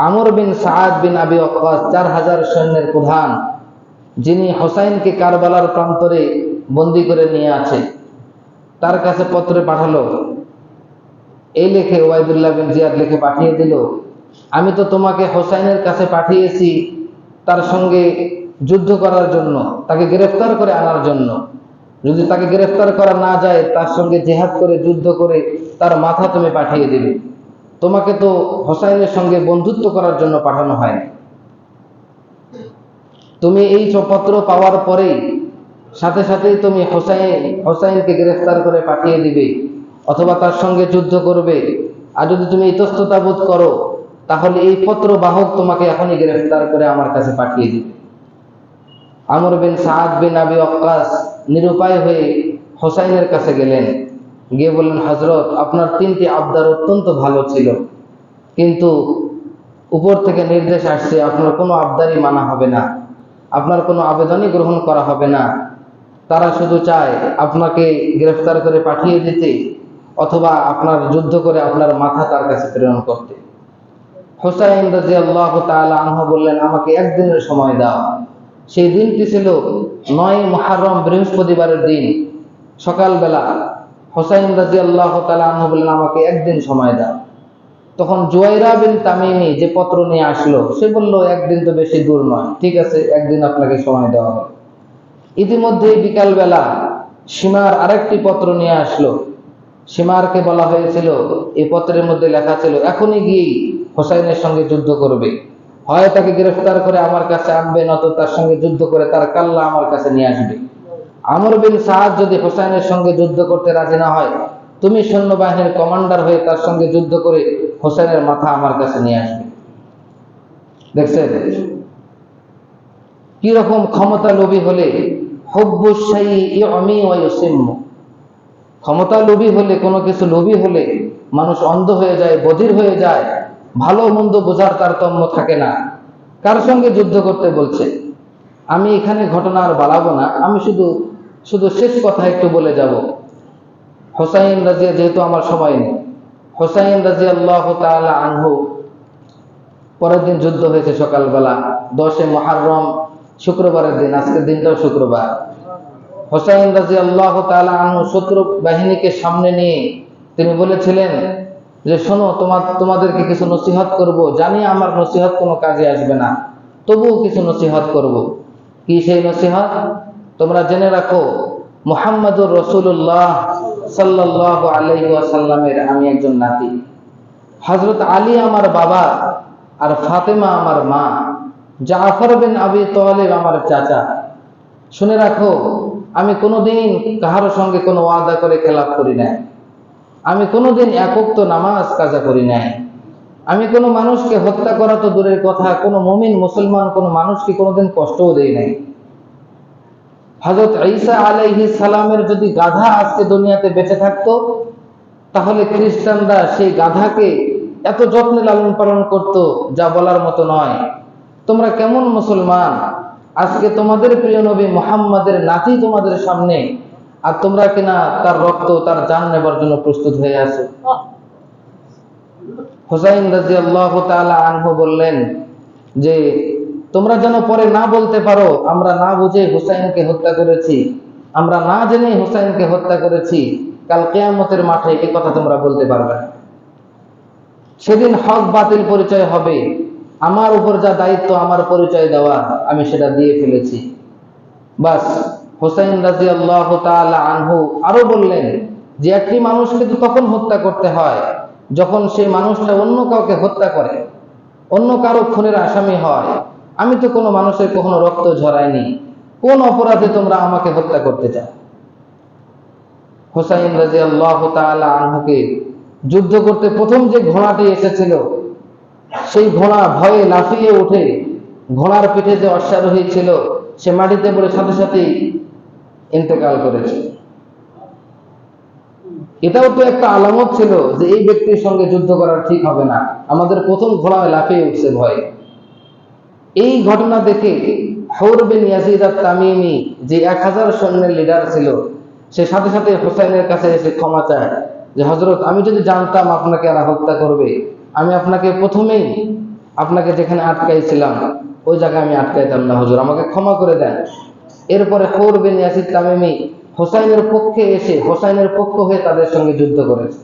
Speaker 1: আমর বিন সাআদ বিন আবি ওয়াক্কাস, 4000 সৈন্যের প্রধান, যিনি হোসাইনকে কারবালার প্রান্তরে বন্দী করে নিয়ে আছে, তার কাছে পত্রে পাঠালো। এই লেখে ওবায়দুল্লাহ বিন জিয়াদ লিখে পাঠিয়ে দিল, আমি তো তোমাকে হোসাইনের কাছে পাঠিয়েছি তার সঙ্গে যুদ্ধ করার জন্য, তাকে গ্রেফতার করে আনার জন্য। যদি তাকে গ্রেফতার করা না যায়, তার সঙ্গে জিহাদ করে, যুদ্ধ করে তার মাথা তুমি পাঠিয়ে দিবে। তোমাকে তো হোসাইনের সঙ্গে বন্ধুত্ব করার জন্য পাঠানো হয়। তুমি এই পত্র পাওয়ার পরেই সাথে সাথেই তুমি হোসাইনকে গ্রেফতার করে পাঠিয়ে দিবে, অথবা তার সঙ্গে যুদ্ধ করবে। আর যদি তুমি ইতস্ততা বোধ করো, তাহলে এই পত্র বাহক তোমাকে এখনই গ্রেফতার করে আমার কাছে পাঠিয়ে দিবে। আমর বিন সাআদ বিন আবি ওয়াক্কাস নিরুপায় হয়ে হোসাইনের কাছে গেলেন, গিয়ে বললেন, হযরত, আপনার তিনটি আবদার অত্যন্ত ভালো ছিল, কিন্তু উপর থেকে নির্দেশ আসছে আপনার কোনো আবদারই মানা হবে না, আপনার কোনো আবেদনই গ্রহণ করা হবে না। তারা শুধু চায় আপনাকে গ্রেফতার করে পাঠিয়ে দিতে, অথবা আপনার যুদ্ধ করে আপনার মাথা তার কাছে প্রেরণ করতে। হোসাইন রাদিয়াল্লাহু তাআলা আনহু বললেন, আমাকে একদিনের সময় দাও। সেই দিনটি ছিল 9 মুহররম, বৃহস্পতিবারের দিন, সকালবেলা। হোসাইন রাদিয়াল্লাহু তাআলা আনহু বললেন, আমাকে একদিন সময় দাও। তখন জুয়াইরা বিন তামিমি যে পত্র নিয়ে আসলো, সে বলল, একদিন তো বেশি দূর নয়, ঠিক আছে, একদিন আপনাকে সময় দেওয়া হবে। ইতিমধ্যে বিকালবেলা শিমার আরেকটি পত্র নিয়ে আসলো। শিমারকে বলা হয়েছিল, এই পত্রের মধ্যে লেখা ছিল, এখনই গিয়ে হোসাইনের সঙ্গে যুদ্ধ করবে, হয় তাকে গ্রেফতার করে আমার কাছে আনবে, নয়তো তার সঙ্গে যুদ্ধ করে তার কাল্লা আমার কাছে নিয়ে আসবে। আমর বিন সাআদ যদি হোসাইনের সঙ্গে যুদ্ধ করতে রাজি না হয়, তুমি সৈন্যবাহিনীর কমান্ডার হয়ে তার সঙ্গে যুদ্ধ করে হোসেনের মাথা আমার কাছে নিয়ে আসবে। দেখছেন কি রকম ক্ষমতা লোভী হলে, হুব্বুশ শাইই ইউমি ওয়া ইউসিম্মু, ক্ষমতা লোভী হলে, কোনো কিছু লোভী হলে মানুষ অন্ধ হয়ে যায়, বধির হয়ে যায়, ভালো মন্দ বোঝার তারতম্য থাকে না। কার সঙ্গে যুদ্ধ করতে বলছে? আমি এখানে ঘটনা আর বাড়াবো না, আমি শুধু শেষ কথা একটু বলে যাব। হোসাইন যেহেতু আমার সময় নেই, হোসাইন রাদিয়াল্লাহু তাআলা আনহু, পরের দিন যুদ্ধ হয়েছে সকালবেলা, 10 মুহররম, শুক্রবারের দিন, আজকের দিনটাও শুক্রবার। হোসাইন রাদিয়াল্লাহু তাআলা আনহু শত্রু বাহিনীকে সামনে নিয়ে তিনি বলেছিলেন যে, শোনো, তোমাদেরকে কিছু নসিহত করব, জানি আমার নসিহত কোনো কাজে আসবে না, তবুও কিছু নসিহত করব। কি সেই নসিহত? তোমরা জেনে রাখো, মুহাম্মাদুর রাসূলুল্লাহ সাল্লাল্লাহু আলাইহি ওয়াসাল্লামের আমি একজন নাতি। হযরত আলী আমার বাবা, আর ফাতেমা আমার মা, জাফর বিন আবি তালিব আমার চাচা। শুনে রাখো, আমি কোনোদিন কাহার সঙ্গে কোনো ওয়াদা করে খেলাপ করি নাই। আমি কোনোদিন একক নামাজ কাজা করি নাই। আমি কোনো মানুষকে হত্যা করা তো দূরের কথা, কোনো মুমিন মুসলমান কোনো মানুষকে কোনোদিন কষ্টও দেই নাই। হযরত ঈসা আলাইহিস সালামের যদি গাধা আজকে দুনিয়াতে বেঁচে থাকতো, তাহলে খ্রিস্টানরা সেই গাধাকে এত যত্নে লালন পালন করত, যা বলার মতো নয়। তোমরা কেমন মুসলমান? আজকে তোমাদের প্রিয় নবী মুহাম্মাদের নাতি তোমাদের সামনে, আর তোমরা কিনা তার রক্ত, তার জান নেবার জন্য প্রস্তুত হয়ে আছো। হুসাইন রাদিয়াল্লাহু তাআলা আনহু বললেন যে, তোমরা যেন পরে না বলতে পারো আমরা না বুঝে হুসাইনকে হত্যা করেছি, আমরা না জেনে হুসাইনকে হত্যা করেছি, কাল কিয়ামতের মাঠে এই কথা তোমরা বলতে পারবে না। সেদিন হক বাতিল পরিচয় হবে। আমার উপর যা দায়িত্ব আমার পরিচয় দেওয়া, আমি সেটা দিয়ে ফেলেছি। বাস। হুসাইন রাদিয়াল্লাহু তাআলা আনহু আরো বললেন যে, একটি মানুষকে তো তখন হত্যা করতে হয় যখন সেই মানুষটা অন্য কাউকে হত্যা করে, অন্য কারো খুনের আসামি হয়। আমি তো কোনো মানুষের কখনো রক্ত ঝরাইনি, কোন অপরাধে তোমরা আমাকে হত্যা করতে চাও? হুসাইন রাদিয়াল্লাহু তাআলা আনহুকে যুদ্ধ করতে প্রথম যে ঘোড়াটি এসেছিল, সেই ঘোড়া ভয়ে লাফিয়ে উঠে, ঘোড়ার পিঠে যে অশ্বারোহী ছিল সে মাটিতে পড়ে সাথে সাথেই ইন্তেকাল করেছে। এটাও তো একটা আলামত ছিল যে এই ব্যক্তির সঙ্গে যুদ্ধ করা ঠিক হবে না, আমাদের প্রথম ঘোড়ায় লাফিয়ে উঠছে ভয়। এই ঘটনা দেখে হুর বিন ইয়াজিদ আত-তামিমি, যে 1000 সৈন্যের লিডার ছিল, সে সাথে সাথে হুসাইনের কাছে এসে ক্ষমা চায় যে, হযরত, আমি যদি জানতাম আপনাকে এরা হত্যা করবে, আমি আপনাকে প্রথমেই আপনাকে যেখানে আটকাইছিলাম ওই জায়গায় আমি আটকাইতাম না, হুজুর আমাকে ক্ষমা করে দেন। এরপরে হুর বিন ইয়াজিদ তামিমি হুসাইনের পক্ষে এসে হুসাইনের পক্ষ হয়ে তাদের সঙ্গে যুদ্ধ করেছে।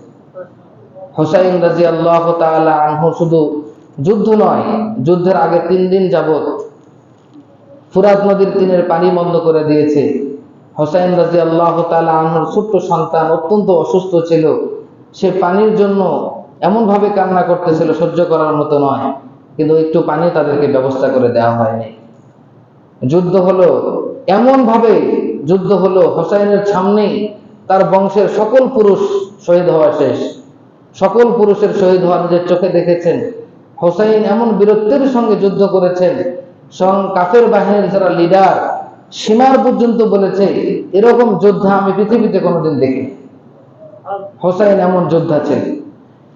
Speaker 1: হুসাইন রাদিয়াল্লাহু তাআলা আনহু শুধু যুদ্ধ নয়, যুদ্ধের আগে 3 দিন যাবত ফুরাত নদীর তীরের পানি বন্ধ করে দিয়েছে। হুসাইন রাদিয়াল্লাহু তাআলা আনহুর ছোট্ট সন্তান অত্যন্ত অসুস্থ ছিল, সে পানির জন্য এমন ভাবে কান্না করতেছিল সহ্য করার মতো নয়, কিন্তু একটু পানি তাদেরকে ব্যবস্থা করে দেওয়া হয়নি। যুদ্ধ হলো, এমন ভাবে যুদ্ধ হলো, হুসাইনের সামনেই তার বংশের সকল পুরুষ শহীদ হওয়া শেষ। সকল পুরুষের শহীদ হওয়া নিজের চোখে দেখেছেন। হুসাইন এমন বীরত্বের সঙ্গে যুদ্ধ করেছেন, স্বয়ং কাফের বাহিনীর যারা লিডার সীমার পর্যন্ত বলেছে, এরকম যোদ্ধা আমি পৃথিবীতে কোনোদিন দেখিনি। হুসাইন এমন যোদ্ধা ছিলেন।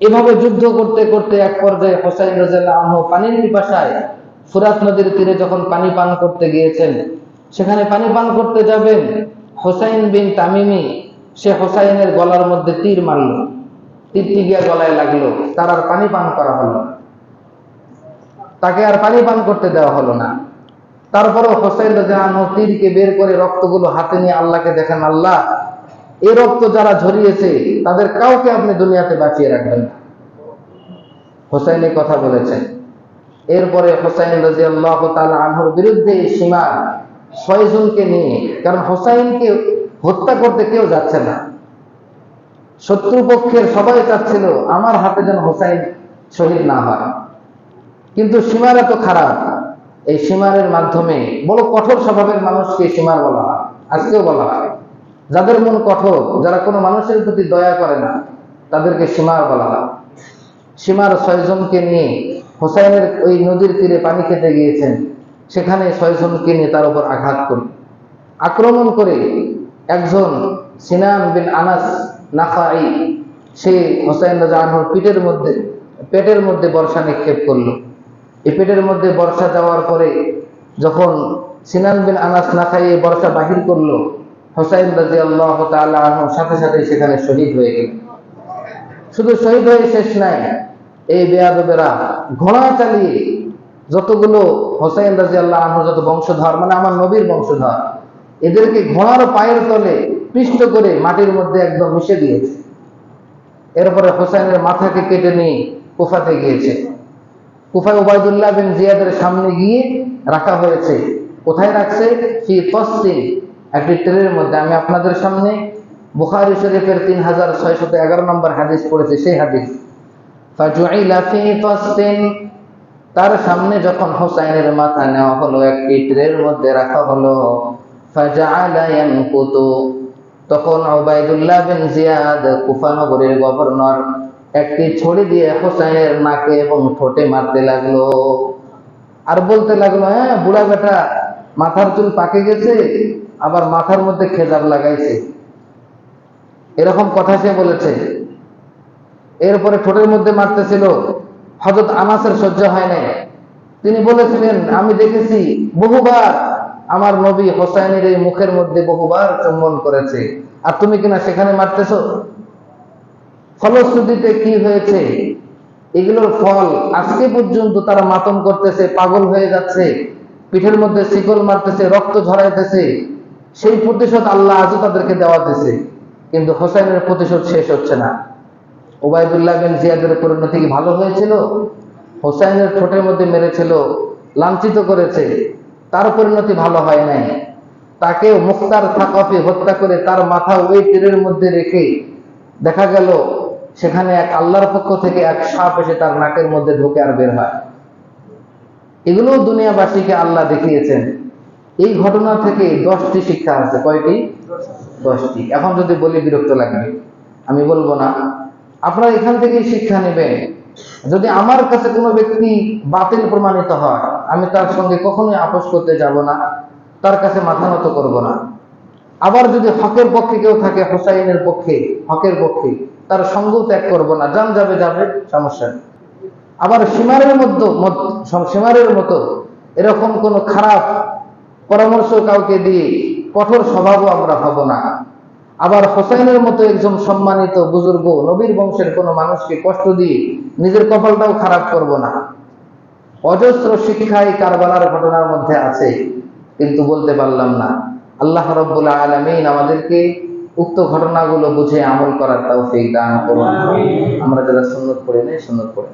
Speaker 1: এভাবে যুদ্ধ করতে করতে এক পর্যায়ে হুসাইন রাদিয়াল্লাহু আনহু পানির পিপাসায় ফুরাত নদীর তীরে যখন পানি পান করতে গিয়েছেন, সেখানে পানি পান করতে যাবেন, হুসাইন বিন তামিমি সে হুসাইনের গলার মধ্যে তীর মারল, তীরটি গিয়া গলায় লাগলো, তার আর পানি পান করা হলো না, তাকে আর পানি পান করতে দেওয়া হলো না। তারপরও হুসাইন রাদিয়াল্লাহু আনহু তীরকে বের করে রক্তগুলো হাতে নিয়ে আল্লাহকে দেখেন, আল্লাহ, এই রক্ত যারা ঝরিয়েছে তাদের কাউকে আপনি দুনিয়াতে বাঁচিয়ে রাখবেন না। হুসাইন এই কথা বলেছেন। এরপরে হুসাইন রাদিয়াল্লাহু তাআলা আনহুর বিরুদ্ধে সীমা 6 জনকে নিয়ে, কারণ হুসাইনকে হত্যা করতে কেউ যাচ্ছে না, শত্রুপক্ষের সবাই চাচ্ছিল আমার হাতে যেন হুসাইন শহীদ না হয়। কিন্তু সীমার এত খারাপ, এই সীমারের মাধ্যমে বড় কঠোর স্বভাবের মানুষকে সীমার বলা হয়, আজকেও বলা হয়। যাদের মন কঠোর, যারা কোনো মানুষের প্রতি দয়া করে না, তাদেরকে সীমার বলা হয়। সীমার 6 জনকে নিয়ে হুসাইনের ওই নদীর তীরে পানি খেতে গিয়েছেন, সেখানে 6 জনকে নিয়ে তার উপর আঘাত করে আক্রমণ করে একজন সিনান বিন আনাস নাখাই, সে হুসাইন রাদিয়াল্লাহু আনহুর পেটের মধ্যে বর্ষা নিক্ষেপ করলো। এই পেটের মধ্যে বর্ষা যাওয়ার পরে যখন সিনান বিন আনাস নাখাই এই বর্ষা বাহির করলো, হুসাইন রাদিয়াল্লাহু তাআলা আনহু সাথে সাথে সেখানে শহীদ হয়ে গেল। শুধু শহীদ হয়ে শেষ নাই, এই বেয়াদবেরা ঘোড়া চালিয়ে যতগুলো হুসাইন রাদিয়াল্লাহু আনহু যত বংশধর, মানে আমার নবীর বংশধর, এদেরকে ঘোড়ার পায়ের তলে পিষ্ট করে মাটির মধ্যে একদম মিশে দিয়েছে। এরপরে হুসাইনের মাথাকে কেটে নিয়ে কুফাতে গিয়েছে। কুফায় উবাইদুল্লাহ বিন জিয়াদের সামনে গিয়ে রাখা হয়েছে। কোথায় রাখছে? ফি তসতিন, একটি ট্রের মধ্যে। আমি আপনাদের সামনে বুখারী শরীফের 3611 নম্বর হাদিস পড়েছি, সেই হাদিস। ফাজুইলা ফি তসতিন, তার সামনে যখন হুসাইনের মাথা নেওয়া হলো, একটি ট্রের মধ্যে রাখা হলো। ফাজআলা ইয়ানকুতু, তখন উবাইদুল্লাহ বিন জিয়াদ কুফা নগরীর গভর্নর একটি ছড়ি দিয়ে হুসাইনের নাকে এবং ঠোঁটে মারতে লাগলো। আর বলতে লাগলো, হ্যাঁ বুড়া বেটা, মাথার চুল পাকে গেছে, আবার মাথার মধ্যে খেজাব লাগাইছে, এরকম কথা সে বলেছে। এরপরে ঠোঁটের মধ্যে মারতেছিল। হযরত আনাসের সহ্য হয় নাই। তিনি বলেছিলেন, আমি দেখেছি বহুবার আমার নবী হোসাইনের এই মুখের মধ্যে বহুবার চুম্বন করেছে, আর তুমি কিনা সেখানে মারতেছো। ফলশ্রুতিতে কি হয়েছে? এগুলোর ফল আজকে পর্যন্ত তারা মাতম করতেছে, পাগল হয়ে যাচ্ছে, পিঠের মধ্যে শিকল মারতেছে, রক্ত ঝরাইতেছে। সেই প্রতিশোধ আল্লাহ আজও তাদেরকে দেওয়া দিয়েছে, কিন্তু হোসাইনের প্রতিশোধ শেষ হচ্ছে না। উবাইদুল্লাহ বিন জিয়াদের পরিণতি কি ভালো হয়েছিল? হোসাইনের ঠোঁটের মধ্যে মেরেছিল, লাঞ্ছিত করেছে, তার পরিণতি ভালো হয় নাই। তাকে মুখতার থাকাফি হত্যা করে তার মাথা ওই তীরের মধ্যে রেখে দেখা গেল সেখানে এক আল্লাহর পক্ষ থেকে এক সাপ এসে তার নাকের মধ্যে ঢুকে আর বের হয়। এগুলো দুনিয়াবাসীকে আল্লাহ দেখিয়েছেন। এই ঘটনা থেকে 10টি শিক্ষা আছে। কয়টি? 10টি। এখন যদি বলি বিরক্ত লাগবে, আমি বলবো না। আপনারা এখান থেকে শিক্ষা নেবেন, যদি আমার কাছে কোনো ব্যক্তি বাতিল প্রমাণিত হয়, আমি তার সঙ্গে কখনোই আপোষ করতে যাব না, তার কাছে মাথা নত করব না। আবার যদি হকের পক্ষে কেউ থাকে, হোসাইনের পক্ষে, হকের পক্ষে, তার সঙ্গ ত্যাগ করব না। জান যাবে যাবে, সমস্যা নেই। আবার সীমারের মতো এরকম কোন খারাপ পরামর্শ কাউকে দিয়ে কঠোর স্বভাবও আমরা হব না। আবার হোসাইনের মতো একজন সম্মানিত বুজুর্গ নবীর বংশের কোন মানুষকে কষ্ট দিয়ে নিজের কপালটাও খারাপ করব না। অজস্র শিক্ষা এই কারবালার ঘটনার মধ্যে আছে, কিন্তু বলতে পারলাম না। আল্লাহ রাব্বুল আলামিন আমাদেরকে উক্ত ঘটনাগুলো বুঝে আমল করার তৌফিক দান করুন। আমরা যারা সুন্নাত পড়ি নাই, সুন্নাত পড়ি।